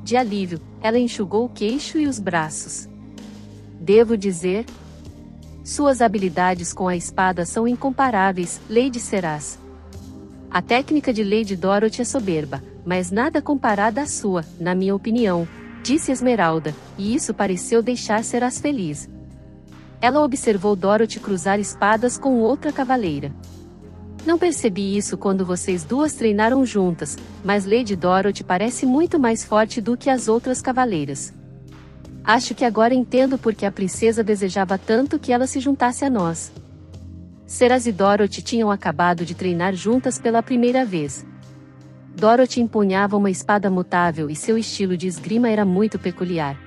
Speaker 1: de alívio, ela enxugou o queixo e os braços. Devo dizer, suas habilidades com a espada são incomparáveis, Lady Serás. A técnica de Lady Dorothy é soberba, mas nada comparada à sua, na minha opinião, disse Esmeralda, e isso pareceu deixar Serás feliz. Ela observou Dorothy cruzar espadas com outra cavaleira. Não percebi isso quando vocês duas treinaram juntas, mas Lady Dorothy parece muito mais forte do que as outras cavaleiras. Acho que agora entendo por que a princesa desejava tanto que ela se juntasse a nós. Serás e Dorothy tinham acabado de treinar juntas pela primeira vez. Dorothy empunhava uma espada mutável e seu estilo de esgrima era muito peculiar.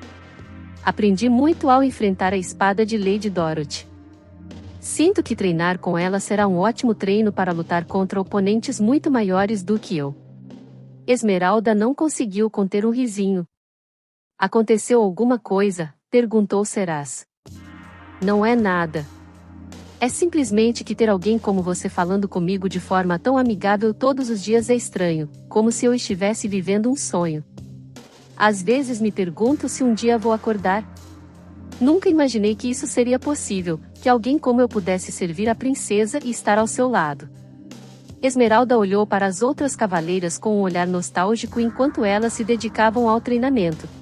Speaker 1: Aprendi muito ao enfrentar a espada de Lady Dorothy. Sinto que treinar com ela será um ótimo treino para lutar contra oponentes muito maiores do que eu. Esmeralda não conseguiu conter um risinho. Aconteceu alguma coisa? Perguntou Serás. Não é nada. É simplesmente que ter alguém como você falando comigo de forma tão amigável todos os dias é estranho, como se eu estivesse vivendo um sonho. Às vezes me pergunto se um dia vou acordar. Nunca imaginei que isso seria possível, que alguém como eu pudesse servir a princesa e estar ao seu lado. Esmeralda olhou para as outras cavaleiras com um olhar nostálgico enquanto elas se dedicavam ao treinamento.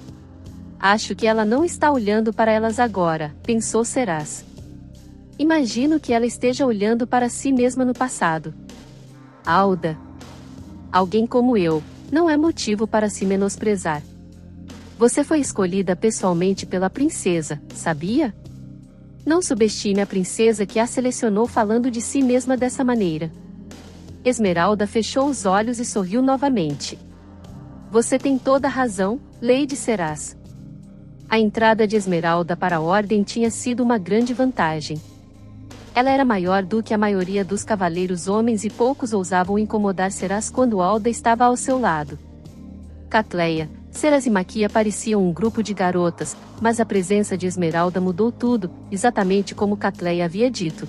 Speaker 1: Acho que ela não está olhando para elas agora, pensou Serás. Imagino que ela esteja olhando para si mesma no passado. Alda. Alguém como eu, não é motivo para se menosprezar. Você foi escolhida pessoalmente pela princesa, sabia? Não subestime a princesa que a selecionou falando de si mesma dessa maneira. Esmeralda fechou os olhos e sorriu novamente. Você tem toda a razão, Lady Serás. A entrada de Esmeralda para a Ordem tinha sido uma grande vantagem. Ela era maior do que a maioria dos cavaleiros homens e poucos ousavam incomodar Serás quando Alda estava ao seu lado. Catleia, Serás e Maquia pareciam um grupo de garotas, mas a presença de Esmeralda mudou tudo, exatamente como Catleia havia dito.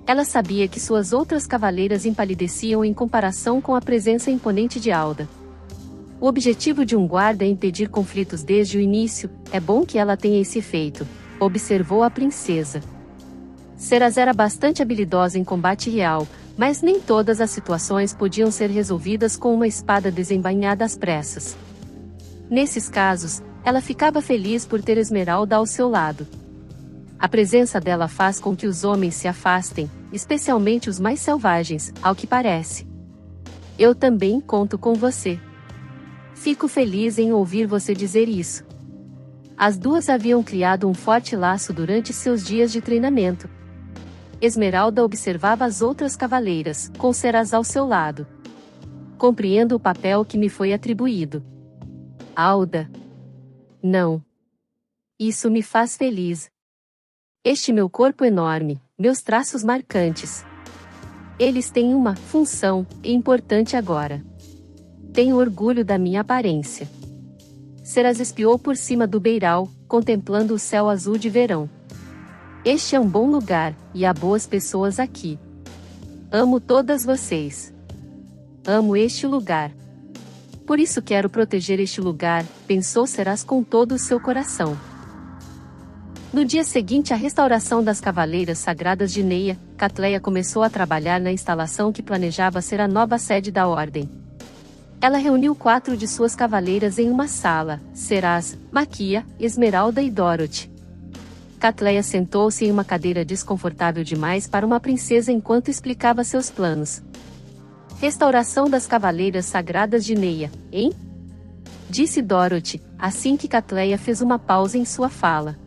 Speaker 1: Ela sabia que suas outras cavaleiras empalideciam em comparação com a presença imponente de Alda. O objetivo de um guarda é impedir conflitos desde o início, é bom que ela tenha esse efeito, observou a princesa. Serás era bastante habilidosa em combate real, mas nem todas as situações podiam ser resolvidas com uma espada desembainhada às pressas. Nesses casos, ela ficava feliz por ter Esmeralda ao seu lado. A presença dela faz com que os homens se afastem, especialmente os mais selvagens, ao que parece. Eu também conto com você. Fico feliz em ouvir você dizer isso. As duas haviam criado um forte laço durante seus dias de treinamento. Esmeralda observava as outras cavaleiras, com Serás ao seu lado. Compreendo o papel que me foi atribuído. Alda. Não. Isso me faz feliz. Este meu corpo enorme, meus traços marcantes. Eles têm uma função importante agora. Tenho orgulho da minha aparência. Serás espiou por cima do beiral, contemplando o céu azul de verão. Este é um bom lugar, e há boas pessoas aqui. Amo todas vocês. Amo este lugar. Por isso quero proteger este lugar, pensou Serás com todo o seu coração. No dia seguinte à restauração das Cavaleiras Sagradas de Neia, Catleia começou a trabalhar na instalação que planejava ser a nova sede da Ordem. Ela reuniu 4 de suas cavaleiras em uma sala, Serás, Maquia, Esmeralda e Dorothy. Catleia sentou-se em uma cadeira desconfortável demais para uma princesa enquanto explicava seus planos. Restauração das Cavaleiras Sagradas de Neia, hein? Disse Dorothy, assim que Catleia fez uma pausa em sua fala.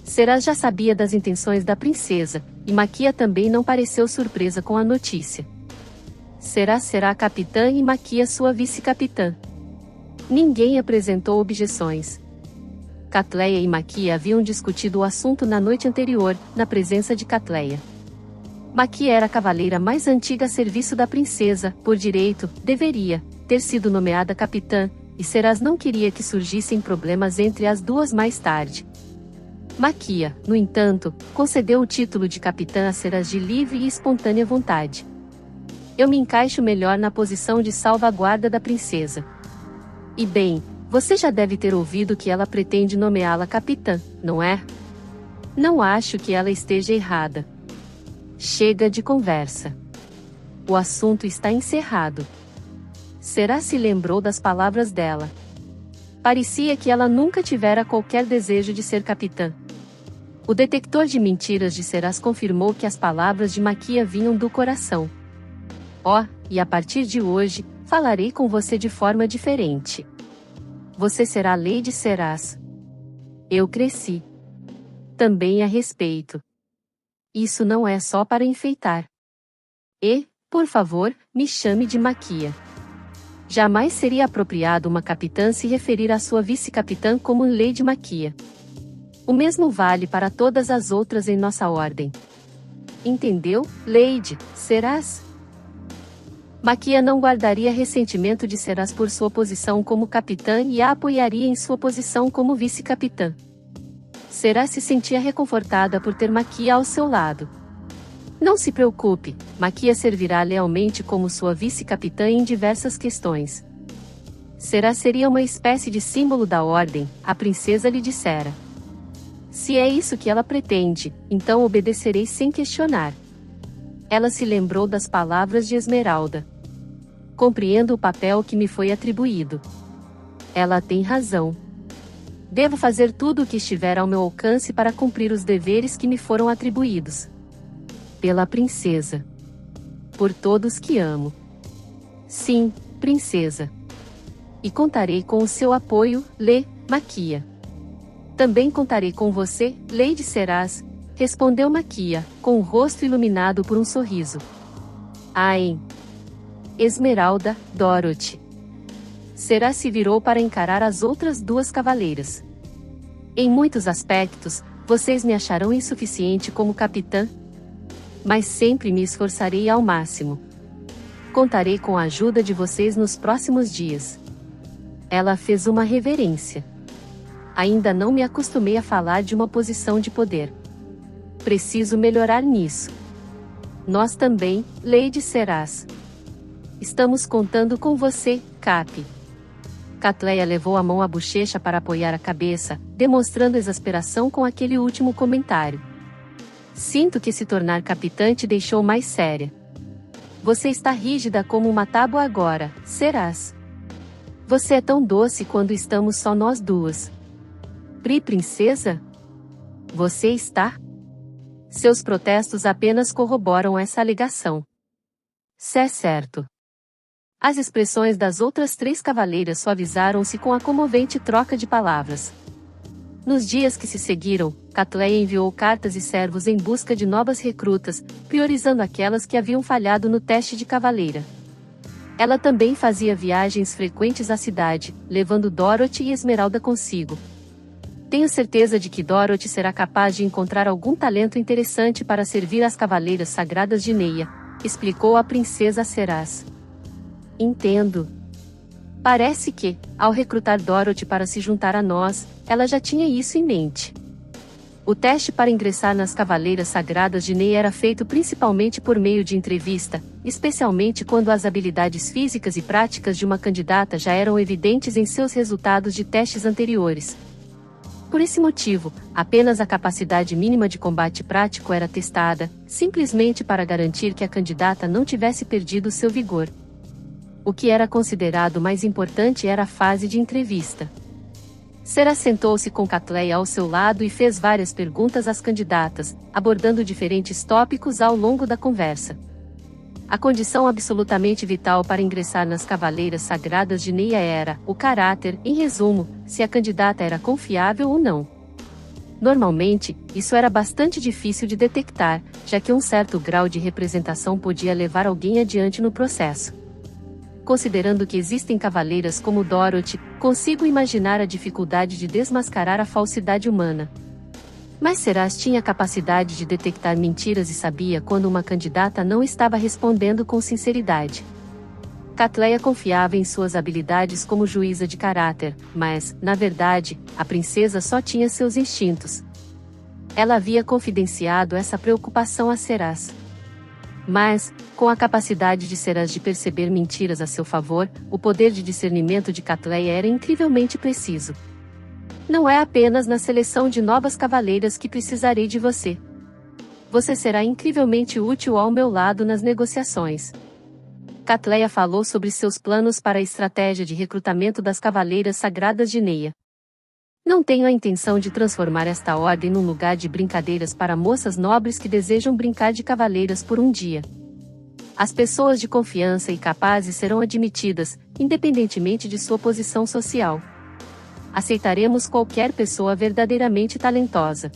Speaker 1: Serás já sabia das intenções da princesa, e Maquia também não pareceu surpresa com a notícia. Serás será a capitã e Maquia sua vice-capitã. Ninguém apresentou objeções. Catleia e Maquia haviam discutido o assunto na noite anterior, na presença de Catleia. Maquia era a cavaleira mais antiga a serviço da princesa, por direito, deveria ter sido nomeada capitã, e Serás não queria que surgissem problemas entre as duas mais tarde. Maquia, no entanto, concedeu o título de capitã a Serás de livre e espontânea vontade. Eu me encaixo melhor na posição de salvaguarda da princesa. E bem, você já deve ter ouvido que ela pretende nomeá-la capitã, não é? Não acho que ela esteja errada. Chega de conversa. O assunto está encerrado. Serás se lembrou das palavras dela. Parecia que ela nunca tivera qualquer desejo de ser capitã. O detector de mentiras de Serás confirmou que as palavras de Maquia vinham do coração. E a partir de hoje, falarei com você de forma diferente. Você será Lady Serás. Eu cresci. Também a respeito. Isso não é só para enfeitar. E, por favor, me chame de Maquia. Jamais seria apropriado uma capitã se referir à sua vice-capitã como Lady Maquia. O mesmo vale para todas as outras em nossa ordem. Entendeu, Lady Serás? Maquia não guardaria ressentimento de Serás por sua posição como capitã e a apoiaria em sua posição como vice-capitã. Serás se sentia reconfortada por ter Maquia ao seu lado. Não se preocupe, Maquia servirá lealmente como sua vice-capitã em diversas questões. Serás seria uma espécie de símbolo da ordem, a princesa lhe dissera. Se é isso que ela pretende, então obedecerei sem questionar. Ela se lembrou das palavras de Esmeralda. Compreendo o papel que me foi atribuído. Ela tem razão. Devo fazer tudo o que estiver ao meu alcance para cumprir os deveres que me foram atribuídos. Pela princesa. Por todos que amo. Sim, princesa. E contarei com o seu apoio, Maquia. Também contarei com você, Lady Serás, respondeu Maquia, com o rosto iluminado por um sorriso. Esmeralda, Dorothy. Será se virou para encarar as outras duas cavaleiras. Em muitos aspectos, vocês me acharão insuficiente como capitã, mas sempre me esforçarei ao máximo. Contarei com a ajuda de vocês nos próximos dias. Ela fez uma reverência. Ainda não me acostumei a falar de uma posição de poder. Preciso melhorar nisso. Nós também, Lady Serás. Estamos contando com você, Cap. Catleia levou a mão à bochecha para apoiar a cabeça, demonstrando exasperação com aquele último comentário. Sinto que se tornar capitã te deixou mais séria. Você está rígida como uma tábua agora, Serás. Você é tão doce quando estamos só nós duas. Princesa? Você está? Seus protestos apenas corroboram essa alegação. Se é certo. As expressões das outras 3 cavaleiras suavizaram-se com a comovente troca de palavras. Nos dias que se seguiram, Catleia enviou cartas e servos em busca de novas recrutas, priorizando aquelas que haviam falhado no teste de cavaleira. Ela também fazia viagens frequentes à cidade, levando Dorothy e Esmeralda consigo. Tenho certeza de que Dorothy será capaz de encontrar algum talento interessante para servir às cavaleiras sagradas de Neia, explicou a princesa Serás. Entendo. Parece que, ao recrutar Dorothy para se juntar a nós, ela já tinha isso em mente. O teste para ingressar nas Cavaleiras Sagradas de Neia era feito principalmente por meio de entrevista, especialmente quando as habilidades físicas e práticas de uma candidata já eram evidentes em seus resultados de testes anteriores. Por esse motivo, apenas a capacidade mínima de combate prático era testada, simplesmente para garantir que a candidata não tivesse perdido seu vigor. O que era considerado mais importante era a fase de entrevista. Serás sentou-se com Catleia ao seu lado e fez várias perguntas às candidatas, abordando diferentes tópicos ao longo da conversa. A condição absolutamente vital para ingressar nas Cavaleiras Sagradas de Neia era o caráter, em resumo, se a candidata era confiável ou não. Normalmente, isso era bastante difícil de detectar, já que um certo grau de representação podia levar alguém adiante no processo. Considerando que existem cavaleiras como Dorothy, consigo imaginar a dificuldade de desmascarar a falsidade humana. Mas Serás tinha a capacidade de detectar mentiras e sabia quando uma candidata não estava respondendo com sinceridade. Catleia confiava em suas habilidades como juíza de caráter, mas, na verdade, a princesa só tinha seus instintos. Ela havia confidenciado essa preocupação a Serás. Mas, com a capacidade de Serás de perceber mentiras a seu favor, o poder de discernimento de Catleia era incrivelmente preciso. Não é apenas na seleção de novas cavaleiras que precisarei de você. Você será incrivelmente útil ao meu lado nas negociações. Catleia falou sobre seus planos para a estratégia de recrutamento das Cavaleiras Sagradas de Neia. Não tenho a intenção de transformar esta ordem num lugar de brincadeiras para moças nobres que desejam brincar de cavaleiras por um dia. As pessoas de confiança e capazes serão admitidas, independentemente de sua posição social. Aceitaremos qualquer pessoa verdadeiramente talentosa.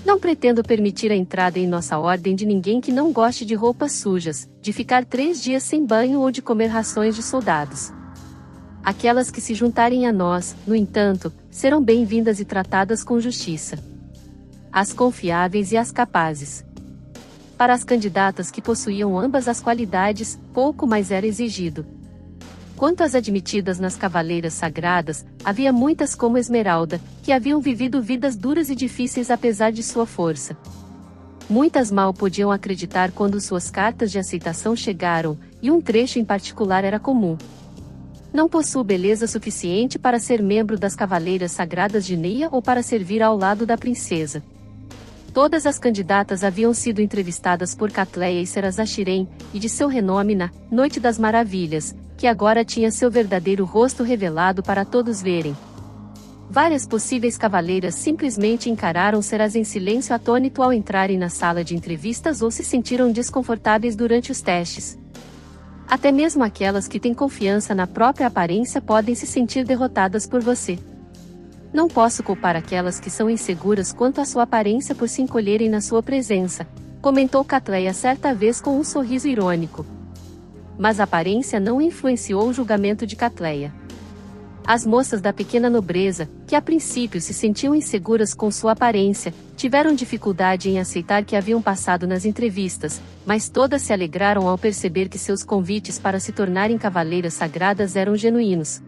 Speaker 1: Não pretendo permitir a entrada em nossa ordem de ninguém que não goste de roupas sujas, de ficar 3 dias sem banho ou de comer rações de soldados. Aquelas que se juntarem a nós, no entanto, serão bem-vindas e tratadas com justiça. As confiáveis e as capazes. Para as candidatas que possuíam ambas as qualidades, pouco mais era exigido. Quanto às admitidas nas Cavaleiras Sagradas, havia muitas como Esmeralda, que haviam vivido vidas duras e difíceis apesar de sua força. Muitas mal podiam acreditar quando suas cartas de aceitação chegaram, e um trecho em particular era comum. Não possuo beleza suficiente para ser membro das Cavaleiras Sagradas de Neia ou para servir ao lado da princesa. Todas as candidatas haviam sido entrevistadas por Catleia e Serás-Ashirem, e de seu renome na Noite das Maravilhas, que agora tinha seu verdadeiro rosto revelado para todos verem. Várias possíveis cavaleiras simplesmente encararam Serás em silêncio atônito ao entrarem na sala de entrevistas ou se sentiram desconfortáveis durante os testes. Até mesmo aquelas que têm confiança na própria aparência podem se sentir derrotadas por você. Não posso culpar aquelas que são inseguras quanto à sua aparência por se encolherem na sua presença, comentou Catleia certa vez com um sorriso irônico. Mas a aparência não influenciou o julgamento de Catleia. As moças da pequena nobreza, que a princípio se sentiam inseguras com sua aparência, tiveram dificuldade em aceitar que haviam passado nas entrevistas, mas todas se alegraram ao perceber que seus convites para se tornarem cavaleiras sagradas eram genuínos.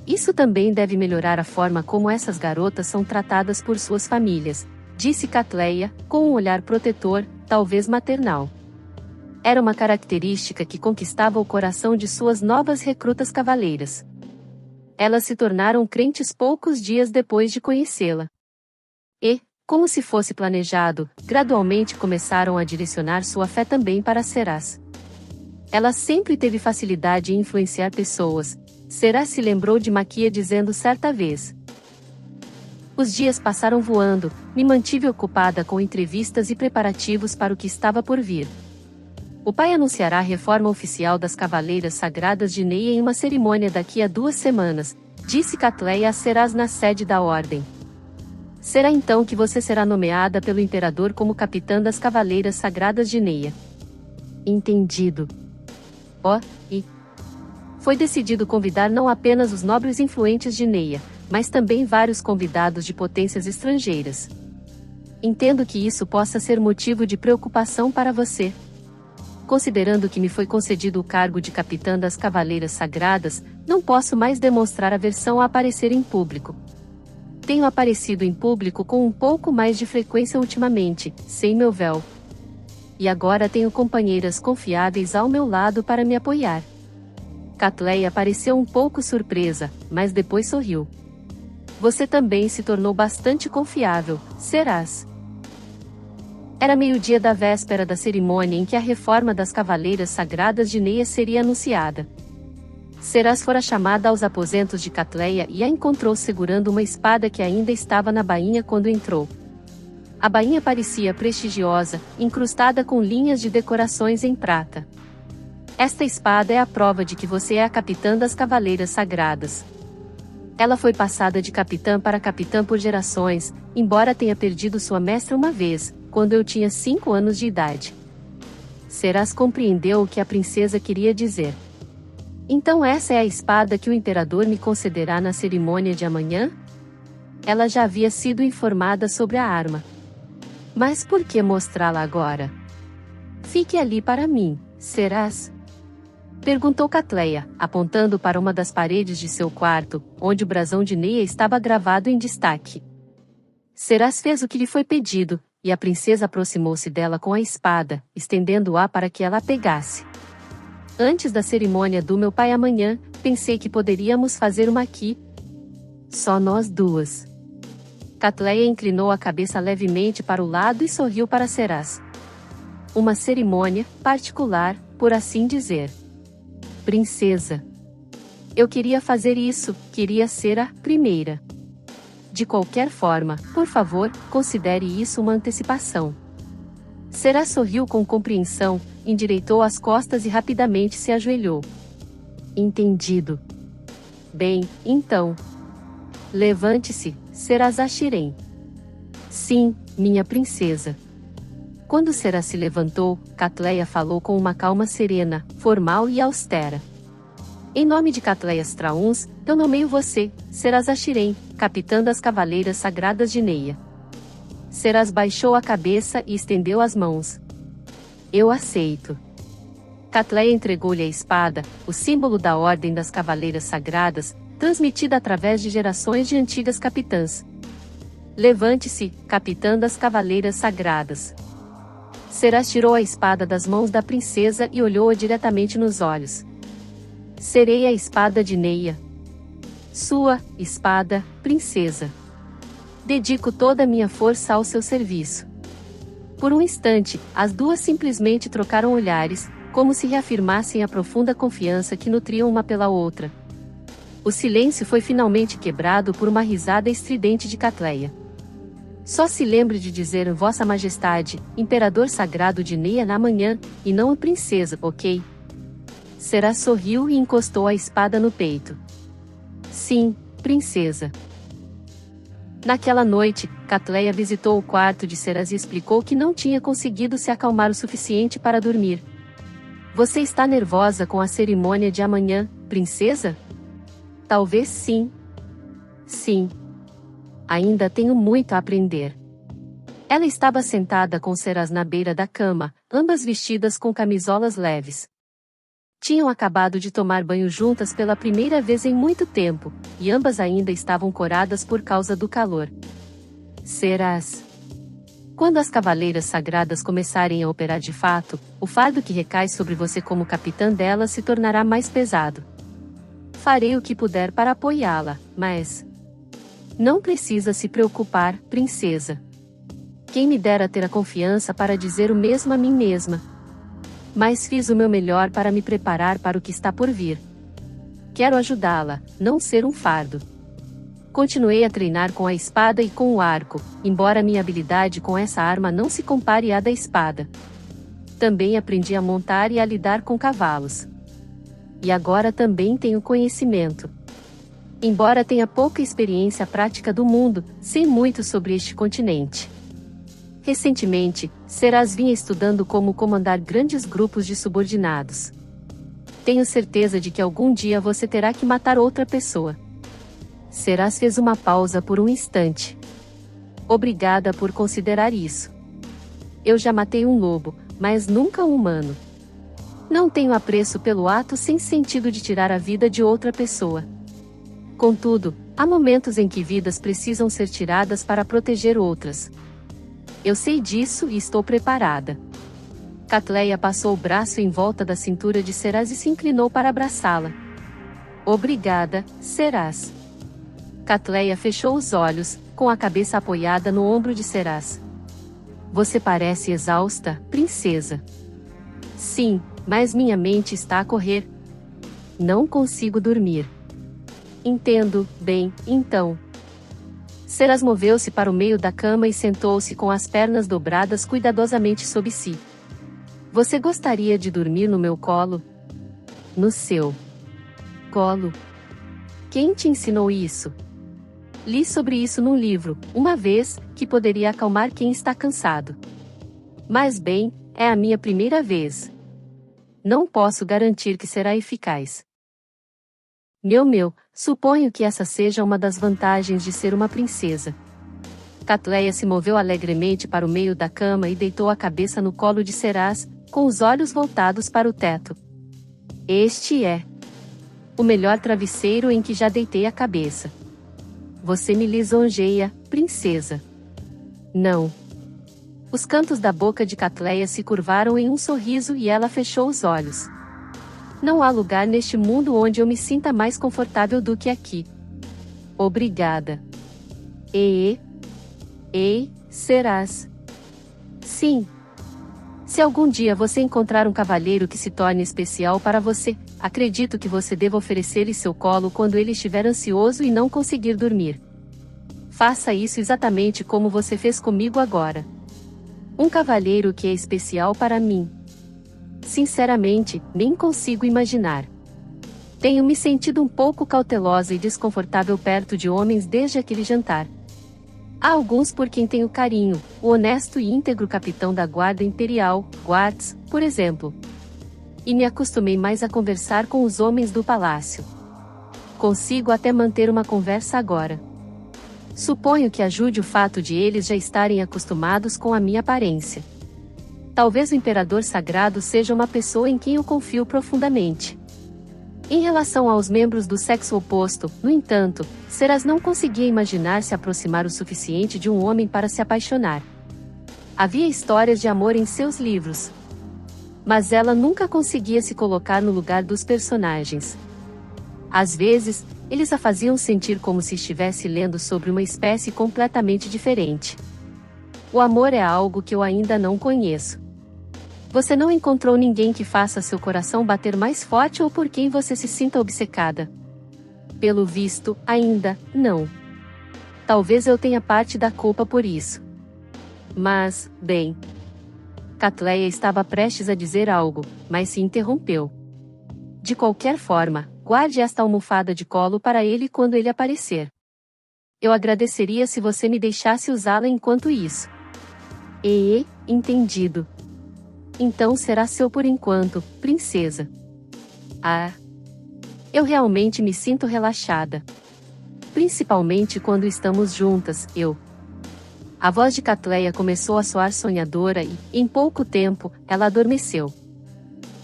Speaker 1: Isso também deve melhorar a forma como essas garotas são tratadas por suas famílias, disse Catleia, com um olhar protetor, talvez maternal. Era uma característica que conquistava o coração de suas novas recrutas cavaleiras. Elas se tornaram crentes poucos dias depois de conhecê-la. E, como se fosse planejado, gradualmente começaram a direcionar sua fé também para Serás. Ela sempre teve facilidade em influenciar pessoas. Serás se lembrou de Maquia dizendo certa vez. Os dias passaram voando, me mantive ocupada com entrevistas e preparativos para o que estava por vir. O pai anunciará a reforma oficial das Cavaleiras Sagradas de Neia em uma cerimônia daqui a 2 semanas, disse Catleia a Serás na sede da ordem. Será então que você será nomeada pelo imperador como capitã das Cavaleiras Sagradas de Neia. Entendido. E foi decidido convidar não apenas os nobres influentes de Neia, mas também vários convidados de potências estrangeiras. Entendo que isso possa ser motivo de preocupação para você. Considerando que me foi concedido o cargo de capitã das Cavaleiras Sagradas, não posso mais demonstrar aversão a aparecer em público. Tenho aparecido em público com um pouco mais de frequência ultimamente, sem meu véu. E agora tenho companheiras confiáveis ao meu lado para me apoiar. Catleia pareceu um pouco surpresa, mas depois sorriu. Você também se tornou bastante confiável, Serás. Era meio-dia da véspera da cerimônia em que a reforma das Cavaleiras Sagradas de Neia seria anunciada. Serás fora chamada aos aposentos de Catleia e a encontrou segurando uma espada que ainda estava na bainha quando entrou. A bainha parecia prestigiosa, incrustada com linhas de decorações em prata. Esta espada é a prova de que você é a capitã das Cavaleiras Sagradas. Ela foi passada de capitã para capitã por gerações, embora tenha perdido sua mestra uma vez, quando eu tinha 5 anos de idade. Serás compreendeu o que a princesa queria dizer. Então essa é a espada que o imperador me concederá na cerimônia de amanhã? Ela já havia sido informada sobre a arma. Mas por que mostrá-la agora? Fique ali para mim, Serás? Perguntou Catleia, apontando para uma das paredes de seu quarto, onde o brasão de Neia estava gravado em destaque. Serás fez o que lhe foi pedido, e a princesa aproximou-se dela com a espada, estendendo-a para que ela a pegasse. Antes da cerimônia do meu pai amanhã, pensei que poderíamos fazer uma aqui. Só nós duas. Catleia inclinou a cabeça levemente para o lado e sorriu para Serás. Uma cerimônia, particular, por assim dizer. Princesa. Eu queria fazer isso, queria ser a primeira. De qualquer forma, por favor, considere isso uma antecipação. Serás sorriu com compreensão, endireitou as costas e rapidamente se ajoelhou. Entendido. Bem, então. Levante-se, Serás Ashirem. Sim, minha princesa. Quando Serás se levantou, Catleia falou com uma calma serena, formal e austera. Em nome de Catleia Strauns, eu nomeio você, Serás Ashirem, capitã das Cavaleiras Sagradas de Neia. Serás baixou a cabeça e estendeu as mãos. Eu aceito. Catleia entregou-lhe a espada, o símbolo da Ordem das Cavaleiras Sagradas, transmitida através de gerações de antigas capitãs. Levante-se, capitã das Cavaleiras Sagradas. Serás tirou a espada das mãos da princesa e olhou-a diretamente nos olhos. Serei a espada de Neia. Sua espada, princesa. Dedico toda a minha força ao seu serviço. Por um instante, as duas simplesmente trocaram olhares, como se reafirmassem a profunda confiança que nutriam uma pela outra. O silêncio foi finalmente quebrado por uma risada estridente de Catleia. Só se lembre de dizer Vossa Majestade, Imperador Sagrado de Neia na manhã, e não a princesa, ok? Serás sorriu e encostou a espada no peito. Sim, princesa. Naquela noite, Catleia visitou o quarto de Serás e explicou que não tinha conseguido se acalmar o suficiente para dormir. Você está nervosa com a cerimônia de amanhã, princesa? Talvez sim. Sim. Ainda tenho muito a aprender. Ela estava sentada com Serás na beira da cama, ambas vestidas com camisolas leves. Tinham acabado de tomar banho juntas pela primeira vez em muito tempo, e ambas ainda estavam coradas por causa do calor. Serás. Quando as cavaleiras sagradas começarem a operar de fato, o fardo que recai sobre você como capitã dela se tornará mais pesado. Farei o que puder para apoiá-la, mas... Não precisa se preocupar, princesa. Quem me dera ter a confiança para dizer o mesmo a mim mesma. Mas fiz o meu melhor para me preparar para o que está por vir. Quero ajudá-la, não ser um fardo. Continuei a treinar com a espada e com o arco, embora minha habilidade com essa arma não se compare à da espada. Também aprendi a montar e a lidar com cavalos. E agora também tenho conhecimento. Embora tenha pouca experiência prática do mundo, sei muito sobre este continente. Recentemente, Serás vinha estudando como comandar grandes grupos de subordinados. Tenho certeza de que algum dia você terá que matar outra pessoa. Serás fez uma pausa por um instante. Obrigada por considerar isso. Eu já matei um lobo, mas nunca um humano. Não tenho apreço pelo ato sem sentido de tirar a vida de outra pessoa. Contudo, há momentos em que vidas precisam ser tiradas para proteger outras. Eu sei disso e estou preparada. Catleia passou o braço em volta da cintura de Serás e se inclinou para abraçá-la. Obrigada, Serás. Catleia fechou os olhos, com a cabeça apoiada no ombro de Serás. Você parece exausta, princesa. Sim, mas minha mente está a correr. Não consigo dormir. Entendo, bem, então. Serás moveu-se para o meio da cama e sentou-se com as pernas dobradas cuidadosamente sob si. Você gostaria de dormir no meu colo? No seu colo? Quem te ensinou isso? Li sobre isso num livro, uma vez, que poderia acalmar quem está cansado. Mas bem, é a minha primeira vez. Não posso garantir que será eficaz. Meu, suponho que essa seja uma das vantagens de ser uma princesa. Catleia se moveu alegremente para o meio da cama e deitou a cabeça no colo de Serás, com os olhos voltados para o teto. Este é o melhor travesseiro em que já deitei a cabeça. Você me lisonjeia, princesa. Não. Os cantos da boca de Catleia se curvaram em um sorriso e ela fechou os olhos. Não há lugar neste mundo onde eu me sinta mais confortável do que aqui. Obrigada. Ei, Serás. Sim. Se algum dia você encontrar um cavalheiro que se torne especial para você, acredito que você deva oferecer-lhe seu colo quando ele estiver ansioso e não conseguir dormir. Faça isso exatamente como você fez comigo agora. Um cavalheiro que é especial para mim. Sinceramente, nem consigo imaginar. Tenho me sentido um pouco cautelosa e desconfortável perto de homens desde aquele jantar. Há alguns por quem tenho carinho, o honesto e íntegro capitão da Guarda Imperial, Guards, por exemplo. E me acostumei mais a conversar com os homens do palácio. Consigo até manter uma conversa agora. Suponho que ajude o fato de eles já estarem acostumados com a minha aparência. Talvez o Imperador Sagrado seja uma pessoa em quem eu confio profundamente. Em relação aos membros do sexo oposto, no entanto, Serás não conseguia imaginar se aproximar o suficiente de um homem para se apaixonar. Havia histórias de amor em seus livros. Mas ela nunca conseguia se colocar no lugar dos personagens. Às vezes, eles a faziam sentir como se estivesse lendo sobre uma espécie completamente diferente. O amor é algo que eu ainda não conheço. Você não encontrou ninguém que faça seu coração bater mais forte ou por quem você se sinta obcecada? Pelo visto, ainda, não. Talvez eu tenha parte da culpa por isso. Mas, bem... Catleia estava prestes a dizer algo, mas se interrompeu. De qualquer forma, guarde esta almofada de colo para ele quando ele aparecer. Eu agradeceria se você me deixasse usá-la enquanto isso. Entendido. Então será seu por enquanto, princesa. Ah. Eu realmente me sinto relaxada. Principalmente quando estamos juntas, eu. A voz de Catleia começou a soar sonhadora e, em pouco tempo, ela adormeceu.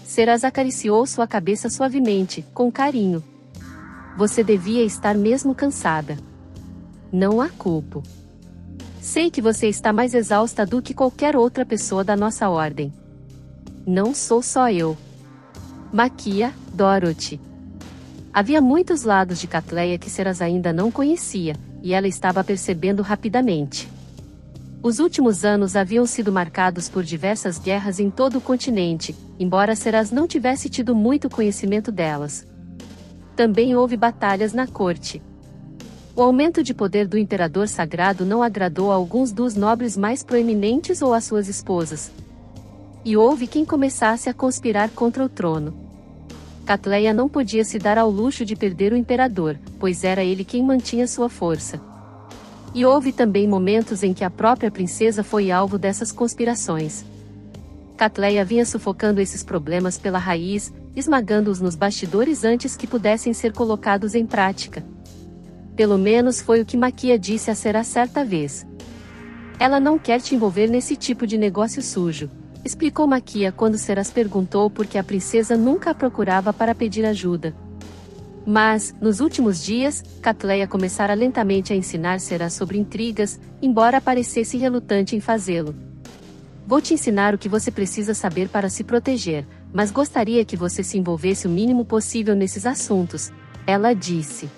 Speaker 1: Seras acariciou sua cabeça suavemente, com carinho. Você devia estar mesmo cansada. Não a culpo. Sei que você está mais exausta do que qualquer outra pessoa da nossa ordem. Não sou só eu. Maquia, Dorothy. Havia muitos lados de Catleia que Seras ainda não conhecia, e ela estava percebendo rapidamente. Os últimos anos haviam sido marcados por diversas guerras em todo o continente, embora Seras não tivesse tido muito conhecimento delas. Também houve batalhas na corte. O aumento de poder do imperador sagrado não agradou a alguns dos nobres mais proeminentes ou a suas esposas. E houve quem começasse a conspirar contra o trono. Catleia não podia se dar ao luxo de perder o imperador, pois era ele quem mantinha sua força. E houve também momentos em que a própria princesa foi alvo dessas conspirações. Catleia vinha sufocando esses problemas pela raiz, esmagando-os nos bastidores antes que pudessem ser colocados em prática. Pelo menos foi o que Maquia disse a Seras certa vez. Ela não quer te envolver nesse tipo de negócio sujo, explicou Maquia quando Seras perguntou por que a princesa nunca a procurava para pedir ajuda. Mas, nos últimos dias, Catleia começara lentamente a ensinar Seras sobre intrigas, embora parecesse relutante em fazê-lo. Vou te ensinar o que você precisa saber para se proteger, mas gostaria que você se envolvesse o mínimo possível nesses assuntos, ela disse.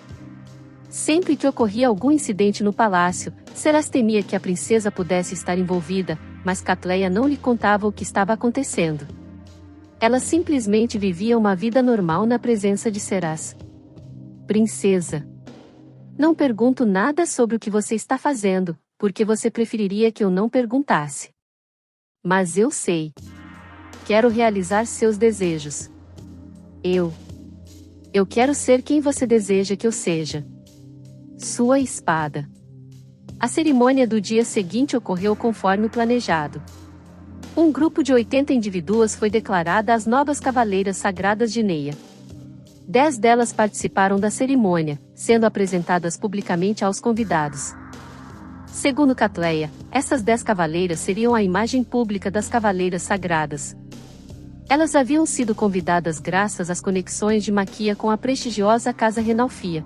Speaker 1: Sempre que ocorria algum incidente no palácio, Seras temia que a princesa pudesse estar envolvida, mas Catleia não lhe contava o que estava acontecendo. Ela simplesmente vivia uma vida normal na presença de Seras. Princesa. Não pergunto nada sobre o que você está fazendo, porque você preferiria que eu não perguntasse. Mas eu sei. Quero realizar seus desejos. Eu quero ser quem você deseja que eu seja. Sua espada. A cerimônia do dia seguinte ocorreu conforme o planejado. Um grupo de 80 indivíduos foi declarada as novas Cavaleiras Sagradas de Neia. 10 delas participaram da cerimônia, sendo apresentadas publicamente aos convidados. Segundo Catleia, essas 10 cavaleiras seriam a imagem pública das Cavaleiras Sagradas. Elas haviam sido convidadas graças às conexões de Maquia com a prestigiosa Casa Renalfia.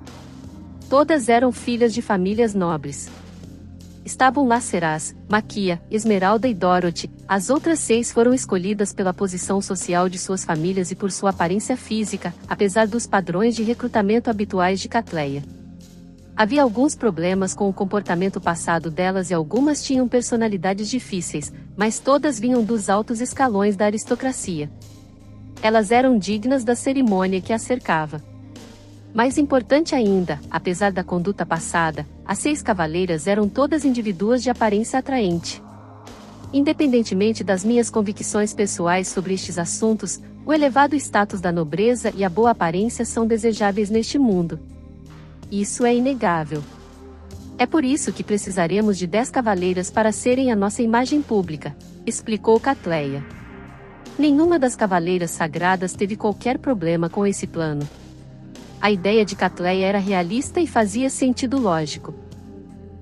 Speaker 1: Todas eram filhas de famílias nobres. Estavam lá Seras, Maquia, Esmeralda e Dorothy. As outras 6 foram escolhidas pela posição social de suas famílias e por sua aparência física, apesar dos padrões de recrutamento habituais de Catleia. Havia alguns problemas com o comportamento passado delas e algumas tinham personalidades difíceis, mas todas vinham dos altos escalões da aristocracia. Elas eram dignas da cerimônia que as cercava. Mais importante ainda, apesar da conduta passada, as 6 cavaleiras eram todas indivíduos de aparência atraente. Independentemente das minhas convicções pessoais sobre estes assuntos, o elevado status da nobreza e a boa aparência são desejáveis neste mundo. Isso é inegável. É por isso que precisaremos de 10 cavaleiras para serem a nossa imagem pública, explicou Catleia. Nenhuma das cavaleiras sagradas teve qualquer problema com esse plano. A ideia de Catleia era realista e fazia sentido lógico.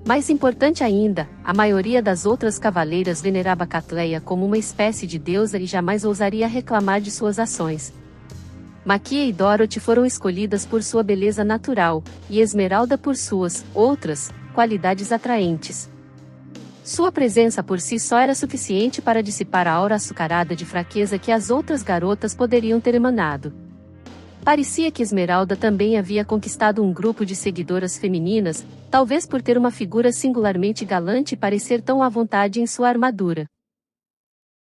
Speaker 1: Mais importante ainda, a maioria das outras cavaleiras venerava Catleia como uma espécie de deusa e jamais ousaria reclamar de suas ações. Maquia e Dorothy foram escolhidas por sua beleza natural, e Esmeralda por suas outras qualidades atraentes. Sua presença por si só era suficiente para dissipar a aura açucarada de fraqueza que as outras garotas poderiam ter emanado. Parecia que Esmeralda também havia conquistado um grupo de seguidoras femininas, talvez por ter uma figura singularmente galante e parecer tão à vontade em sua armadura.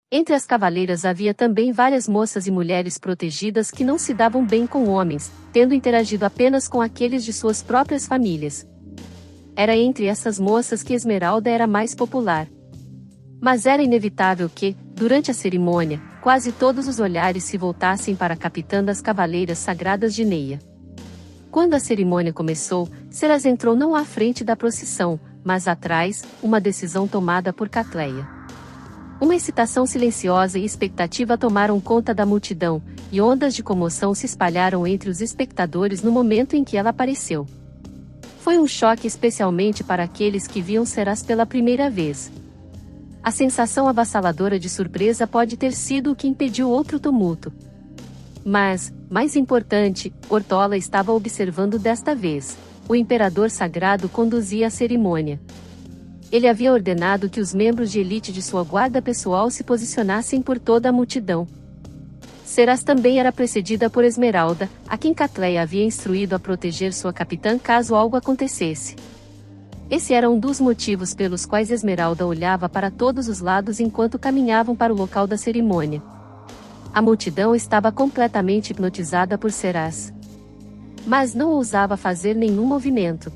Speaker 1: Entre as cavaleiras havia também várias moças e mulheres protegidas que não se davam bem com homens, tendo interagido apenas com aqueles de suas próprias famílias. Era entre essas moças que Esmeralda era mais popular. Mas era inevitável que, durante a cerimônia, quase todos os olhares se voltassem para a capitã das Cavaleiras Sagradas de Neia. Quando a cerimônia começou, Seras entrou não à frente da procissão, mas atrás, uma decisão tomada por Catleia. Uma excitação silenciosa e expectativa tomaram conta da multidão, e ondas de comoção se espalharam entre os espectadores no momento em que ela apareceu. Foi um choque especialmente para aqueles que viam Serás pela primeira vez. A sensação avassaladora de surpresa pode ter sido o que impediu outro tumulto. Mas, mais importante, Ortola estava observando desta vez. O imperador sagrado conduzia a cerimônia. Ele havia ordenado que os membros de elite de sua guarda pessoal se posicionassem por toda a multidão. Serás também era precedida por Esmeralda, a quem Catleia havia instruído a proteger sua capitã caso algo acontecesse. Esse era um dos motivos pelos quais Esmeralda olhava para todos os lados enquanto caminhavam para o local da cerimônia. A multidão estava completamente hipnotizada por Serás. Mas não ousava fazer nenhum movimento.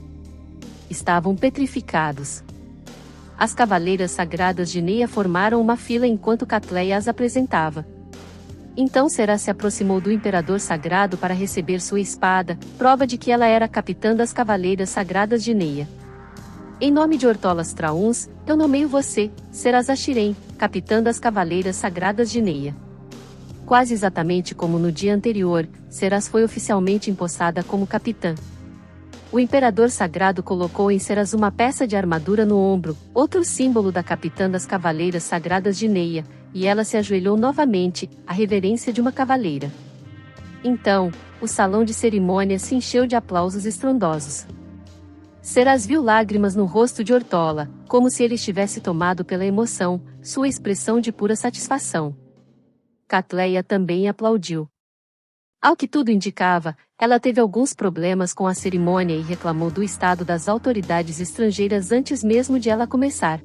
Speaker 1: Estavam petrificados. As cavaleiras sagradas de Neia formaram uma fila enquanto Catleia as apresentava. Então Serás se aproximou do imperador sagrado para receber sua espada, prova de que ela era capitã das cavaleiras sagradas de Neia. Em nome de Ortolas Trauns, eu nomeio você, Serás Ashirem, capitã das cavaleiras sagradas de Neia. Quase exatamente como no dia anterior, Serás foi oficialmente empossada como capitã. O imperador sagrado colocou em Serás uma peça de armadura no ombro, outro símbolo da capitã das cavaleiras sagradas de Neia, e ela se ajoelhou novamente, a reverência de uma cavaleira. Então, o salão de cerimônia se encheu de aplausos estrondosos. Serás viu lágrimas no rosto de Ortola, como se ele estivesse tomado pela emoção, sua expressão de pura satisfação. Catleia também aplaudiu. Ao que tudo indicava, ela teve alguns problemas com a cerimônia e reclamou do estado das autoridades estrangeiras antes mesmo de ela começar.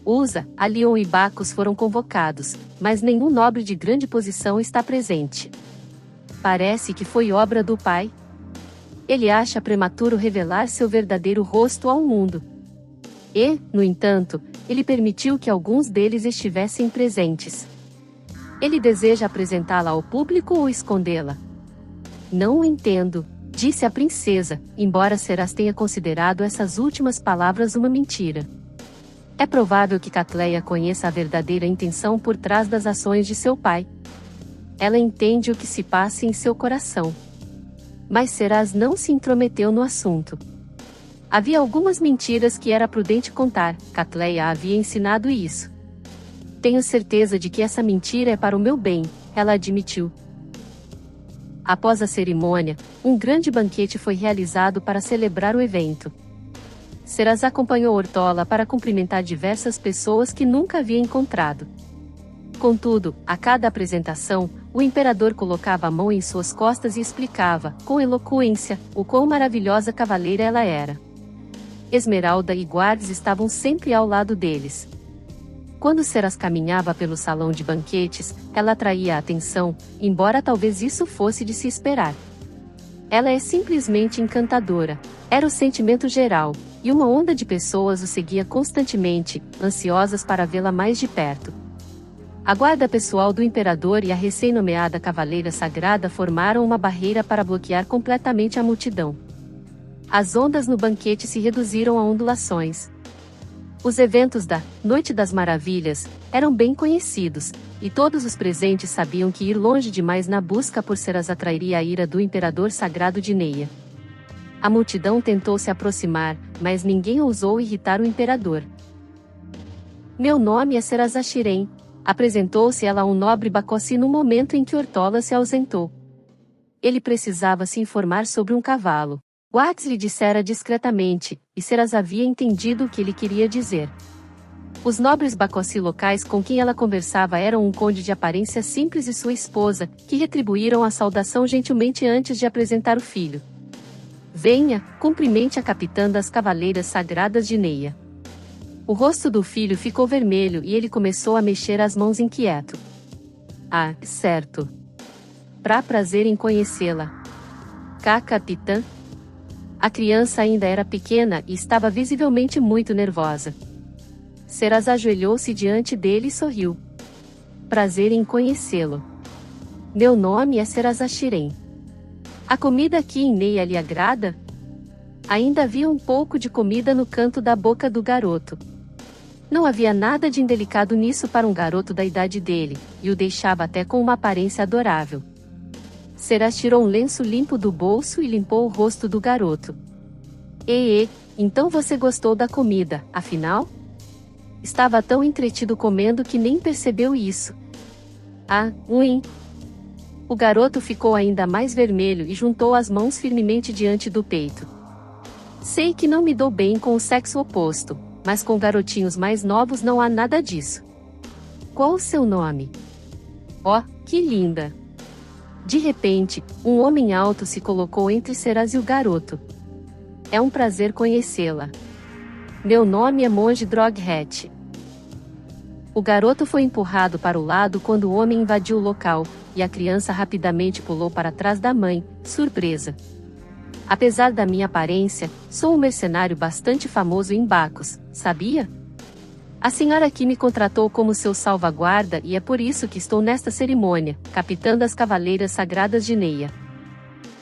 Speaker 1: Usa, Alion e Bacchus foram convocados, mas nenhum nobre de grande posição está presente. Parece que foi obra do pai. Ele acha prematuro revelar seu verdadeiro rosto ao mundo. E, no entanto, ele permitiu que alguns deles estivessem presentes. Ele deseja apresentá-la ao público ou escondê-la? Não o entendo, disse a princesa, embora Serás tenha considerado essas últimas palavras uma mentira. É provável que Catleia conheça a verdadeira intenção por trás das ações de seu pai. Ela entende o que se passa em seu coração. Mas Serás não se intrometeu no assunto. Havia algumas mentiras que era prudente contar, Catleia havia ensinado isso. Tenho certeza de que essa mentira é para o meu bem, ela admitiu. Após a cerimônia, um grande banquete foi realizado para celebrar o evento. Serás acompanhou Ortola para cumprimentar diversas pessoas que nunca havia encontrado. Contudo, a cada apresentação, o imperador colocava a mão em suas costas e explicava, com eloquência, o quão maravilhosa cavaleira ela era. Esmeralda e guardas estavam sempre ao lado deles. Quando Serás caminhava pelo salão de banquetes, ela atraía a atenção, embora talvez isso fosse de se esperar. Ela é simplesmente encantadora, era o sentimento geral, e uma onda de pessoas o seguia constantemente, ansiosas para vê-la mais de perto. A guarda pessoal do imperador e a recém-nomeada cavaleira sagrada formaram uma barreira para bloquear completamente a multidão. As ondas no banquete se reduziram a ondulações. Os eventos da Noite das Maravilhas eram bem conhecidos, e todos os presentes sabiam que ir longe demais na busca por Serás atrairia a ira do imperador sagrado de Neia. A multidão tentou se aproximar, mas ninguém ousou irritar o imperador. Meu nome é Serás Ashirem, apresentou-se ela a um nobre Bacossi no momento em que Ortola se ausentou. Ele precisava se informar sobre um cavalo. Guards lhe dissera discretamente, e Serás havia entendido o que ele queria dizer. Os nobres Bacossi locais com quem ela conversava eram um conde de aparência simples e sua esposa, que retribuíram a saudação gentilmente antes de apresentar o filho. Venha, cumprimente a capitã das cavaleiras sagradas de Neia. O rosto do filho ficou vermelho e ele começou a mexer as mãos inquieto. Ah, certo. Pra prazer em conhecê-la. Capitã? A criança ainda era pequena e estava visivelmente muito nervosa. Serás ajoelhou-se diante dele e sorriu. Prazer em conhecê-lo. Meu nome é Serás Ashirem. A comida aqui em Neia lhe agrada? Ainda havia um pouco de comida no canto da boca do garoto. Não havia nada de indelicado nisso para um garoto da idade dele, e o deixava até com uma aparência adorável. Seras tirou um lenço limpo do bolso e limpou o rosto do garoto. Então você gostou da comida, afinal? Estava tão entretido comendo que nem percebeu isso. O garoto ficou ainda mais vermelho e juntou as mãos firmemente diante do peito. Sei que não me dou bem com o sexo oposto, mas com garotinhos mais novos não há nada disso. Qual o seu nome? Oh, que linda! De repente, um homem alto se colocou entre Seras e o garoto. É um prazer conhecê-la. Meu nome é Monge Droghat. O garoto foi empurrado para o lado quando o homem invadiu o local, e a criança rapidamente pulou para trás da mãe, surpresa. Apesar da minha aparência, sou um mercenário bastante famoso em Bacos, sabia? A senhora aqui me contratou como seu salvaguarda e é por isso que estou nesta cerimônia, capitando as cavaleiras sagradas de Neia.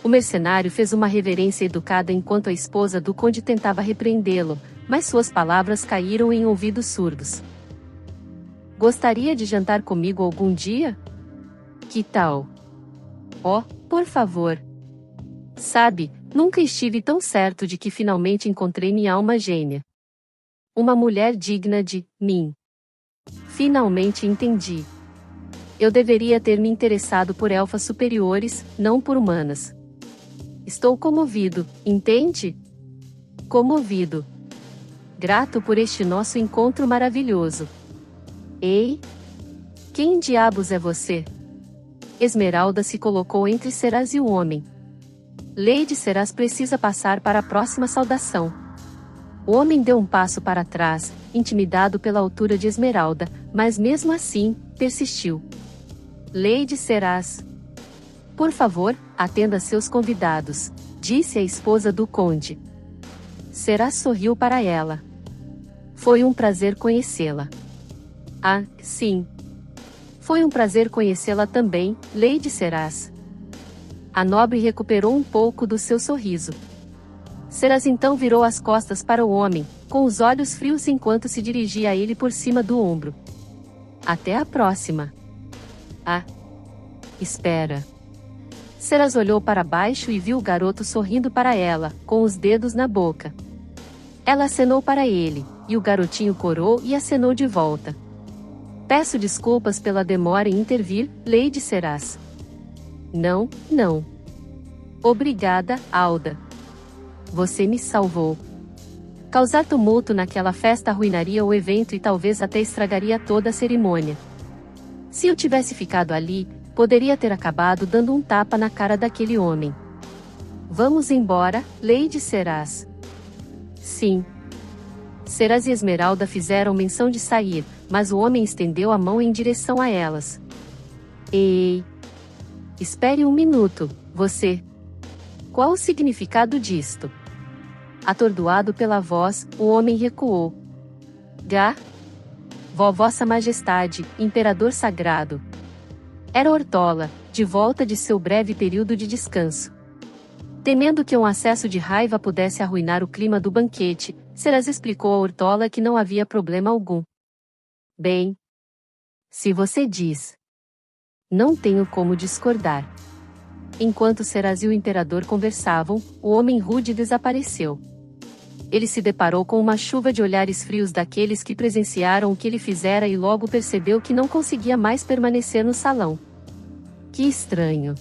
Speaker 1: O mercenário fez uma reverência educada enquanto a esposa do conde tentava repreendê-lo, mas suas palavras caíram em ouvidos surdos. Gostaria de jantar comigo algum dia? Que tal? Oh, por favor. Sabe, nunca estive tão certo de que finalmente encontrei minha alma gêmea. Uma mulher digna de mim. Finalmente entendi. Eu deveria ter me interessado por elfas superiores, não por humanas. Estou comovido, entende? Comovido. Grato por este nosso encontro maravilhoso. Ei? Quem diabos é você? Esmeralda se colocou entre Seras e o homem. Lady Seras precisa passar para a próxima saudação. O homem deu um passo para trás, intimidado pela altura de Esmeralda, mas mesmo assim, persistiu. Lady Seras. Por favor, atenda seus convidados, disse a esposa do conde. Seras sorriu para ela. Foi um prazer conhecê-la. Sim. Foi um prazer conhecê-la também, Lady Seras. A nobre recuperou um pouco do seu sorriso. Seras então virou as costas para o homem, com os olhos frios enquanto se dirigia a ele por cima do ombro. Até a próxima. Espera. Seras olhou para baixo e viu o garoto sorrindo para ela, com os dedos na boca. Ela acenou para ele, e o garotinho corou e acenou de volta. Peço desculpas pela demora em intervir, Lady Seras. Não. Obrigada, Alda. Você me salvou. Causar tumulto naquela festa arruinaria o evento e talvez até estragaria toda a cerimônia. Se eu tivesse ficado ali, poderia ter acabado dando um tapa na cara daquele homem. Vamos embora, Lady Seras. Sim. Seras e Esmeralda fizeram menção de sair, mas o homem estendeu a mão em direção a elas. Ei! Espere um minuto, você. Qual o significado disto? Atordoado pela voz, o homem recuou. Vossa Majestade, Imperador Sagrado. Era Ortola, de volta de seu breve período de descanso. Temendo que um acesso de raiva pudesse arruinar o clima do banquete, Seras explicou a Ortola que não havia problema algum. Bem, se você diz. Não tenho como discordar. Enquanto Seras e o imperador conversavam, o homem rude desapareceu. Ele se deparou com uma chuva de olhares frios daqueles que presenciaram o que ele fizera e logo percebeu que não conseguia mais permanecer no salão. Que estranho.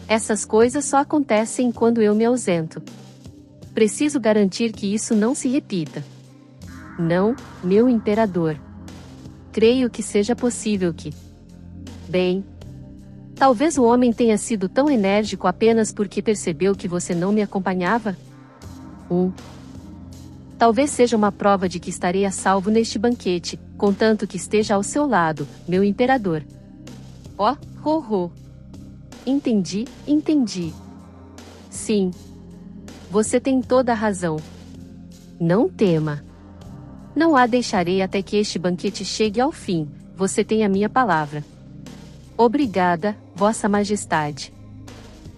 Speaker 1: Essas coisas só acontecem quando eu me ausento. Preciso garantir que isso não se repita. Não, meu imperador. Creio que seja possível que... Bem... Talvez o homem tenha sido tão enérgico apenas porque percebeu que você não me acompanhava? Talvez seja uma prova de que estarei a salvo neste banquete, contanto que esteja ao seu lado, meu imperador. Entendi. Sim. Você tem toda a razão. Não tema. Não a deixarei até que este banquete chegue ao fim, você tem a minha palavra. Obrigada, Vossa Majestade.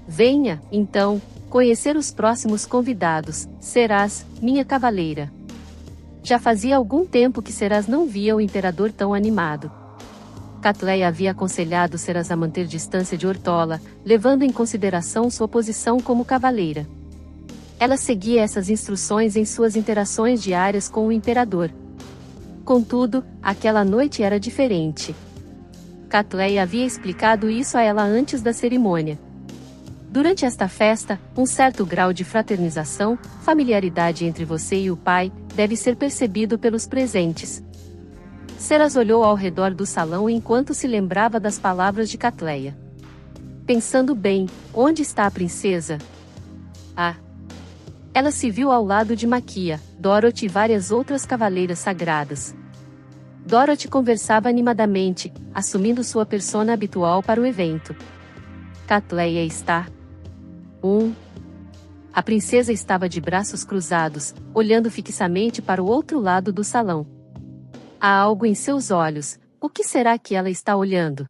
Speaker 1: Venha, então, conhecer os próximos convidados, Serás, minha cavaleira. Já fazia algum tempo que Serás não via o imperador tão animado. Catleia havia aconselhado Serás a manter distância de Ortola, levando em consideração sua posição como cavaleira. Ela seguia essas instruções em suas interações diárias com o imperador. Contudo, aquela noite era diferente. Catleia havia explicado isso a ela antes da cerimônia. Durante esta festa, um certo grau de fraternização, familiaridade entre você e o pai, deve ser percebido pelos presentes. Serás olhou ao redor do salão enquanto se lembrava das palavras de Catleia. Pensando bem, onde está a princesa? Ah! Ela se viu ao lado de Maquia, Dorothy e várias outras cavaleiras sagradas. Dorothy conversava animadamente, assumindo sua persona habitual para o evento. Catleia está... A princesa estava de braços cruzados, olhando fixamente para o outro lado do salão. Há algo em seus olhos, o que será que ela está olhando?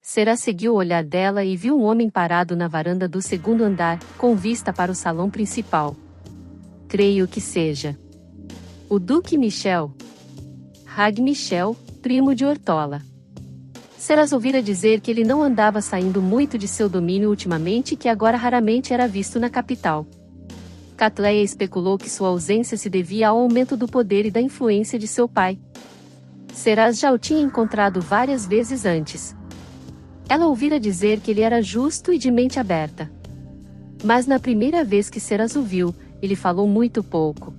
Speaker 1: Será seguiu o olhar dela e viu um homem parado na varanda do segundo andar, com vista para o salão principal. Creio que seja o Duque Michel. Hag Michel, primo de Ortola. Serás ouvira dizer que ele não andava saindo muito de seu domínio ultimamente e que agora raramente era visto na capital. Catleia especulou que sua ausência se devia ao aumento do poder e da influência de seu pai. Serás já o tinha encontrado várias vezes antes. Ela ouvira dizer que ele era justo e de mente aberta. Mas na primeira vez que Serás o viu, ele falou muito pouco.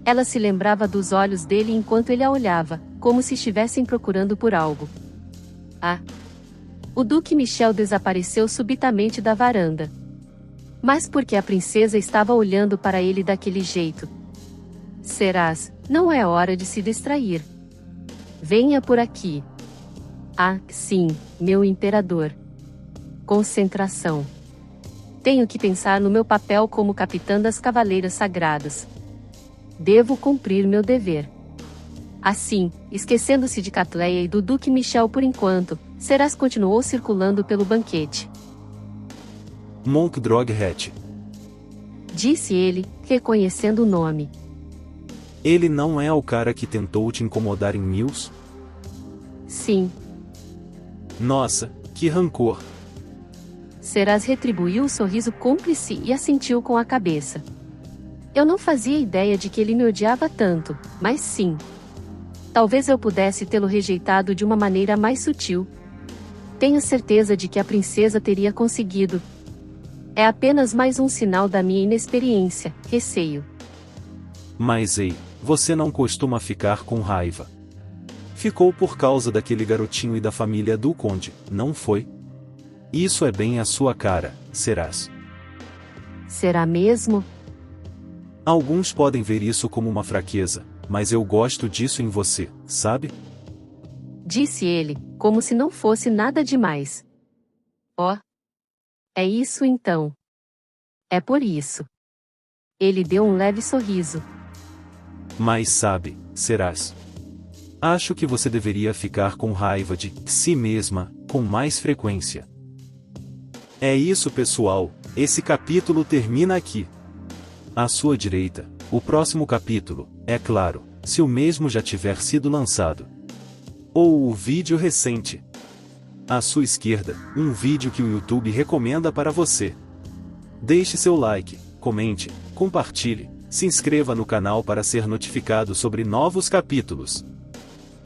Speaker 1: Ela se lembrava dos olhos dele enquanto ele a olhava, como se estivessem procurando por algo. Ah! O Duque Michel desapareceu subitamente da varanda. Mas por que a princesa estava olhando para ele daquele jeito? Serás, não é hora de se distrair. Venha por aqui. Ah, sim, meu imperador. Concentração. Tenho que pensar no meu papel como capitã das Cavaleiras Sagradas. Devo cumprir meu dever. Assim, esquecendo-se de Catleia e do Duque Michel por enquanto, Serás continuou circulando pelo banquete.
Speaker 2: Monk Droghat.
Speaker 1: Disse ele, reconhecendo o nome.
Speaker 2: Ele não é o cara que tentou te incomodar em Mills?
Speaker 1: Sim.
Speaker 2: Nossa, que rancor.
Speaker 1: Serás retribuiu o sorriso cúmplice e assentiu com a cabeça. Eu não fazia ideia de que ele me odiava tanto, mas sim. Talvez eu pudesse tê-lo rejeitado de uma maneira mais sutil. Tenho certeza de que a princesa teria conseguido. É apenas mais um sinal da minha inexperiência, receio.
Speaker 2: Mas ei, você não costuma ficar com raiva. Ficou por causa daquele garotinho e da família do conde, não foi? Isso é bem a sua cara, Serás.
Speaker 1: Será mesmo?
Speaker 2: Alguns podem ver isso como uma fraqueza, mas eu gosto disso em você, sabe?
Speaker 1: Disse ele, como se não fosse nada demais. Oh. É isso então. É por isso. Ele deu um leve sorriso.
Speaker 2: Mas sabe, Serás. Acho que você deveria ficar com raiva de si mesma, com mais frequência. É isso, pessoal, esse capítulo termina aqui. À sua direita, o próximo capítulo, é claro, se o mesmo já tiver sido lançado. Ou o vídeo recente. À sua esquerda, um vídeo que o YouTube recomenda para você. Deixe seu like, comente, compartilhe, se inscreva no canal para ser notificado sobre novos capítulos.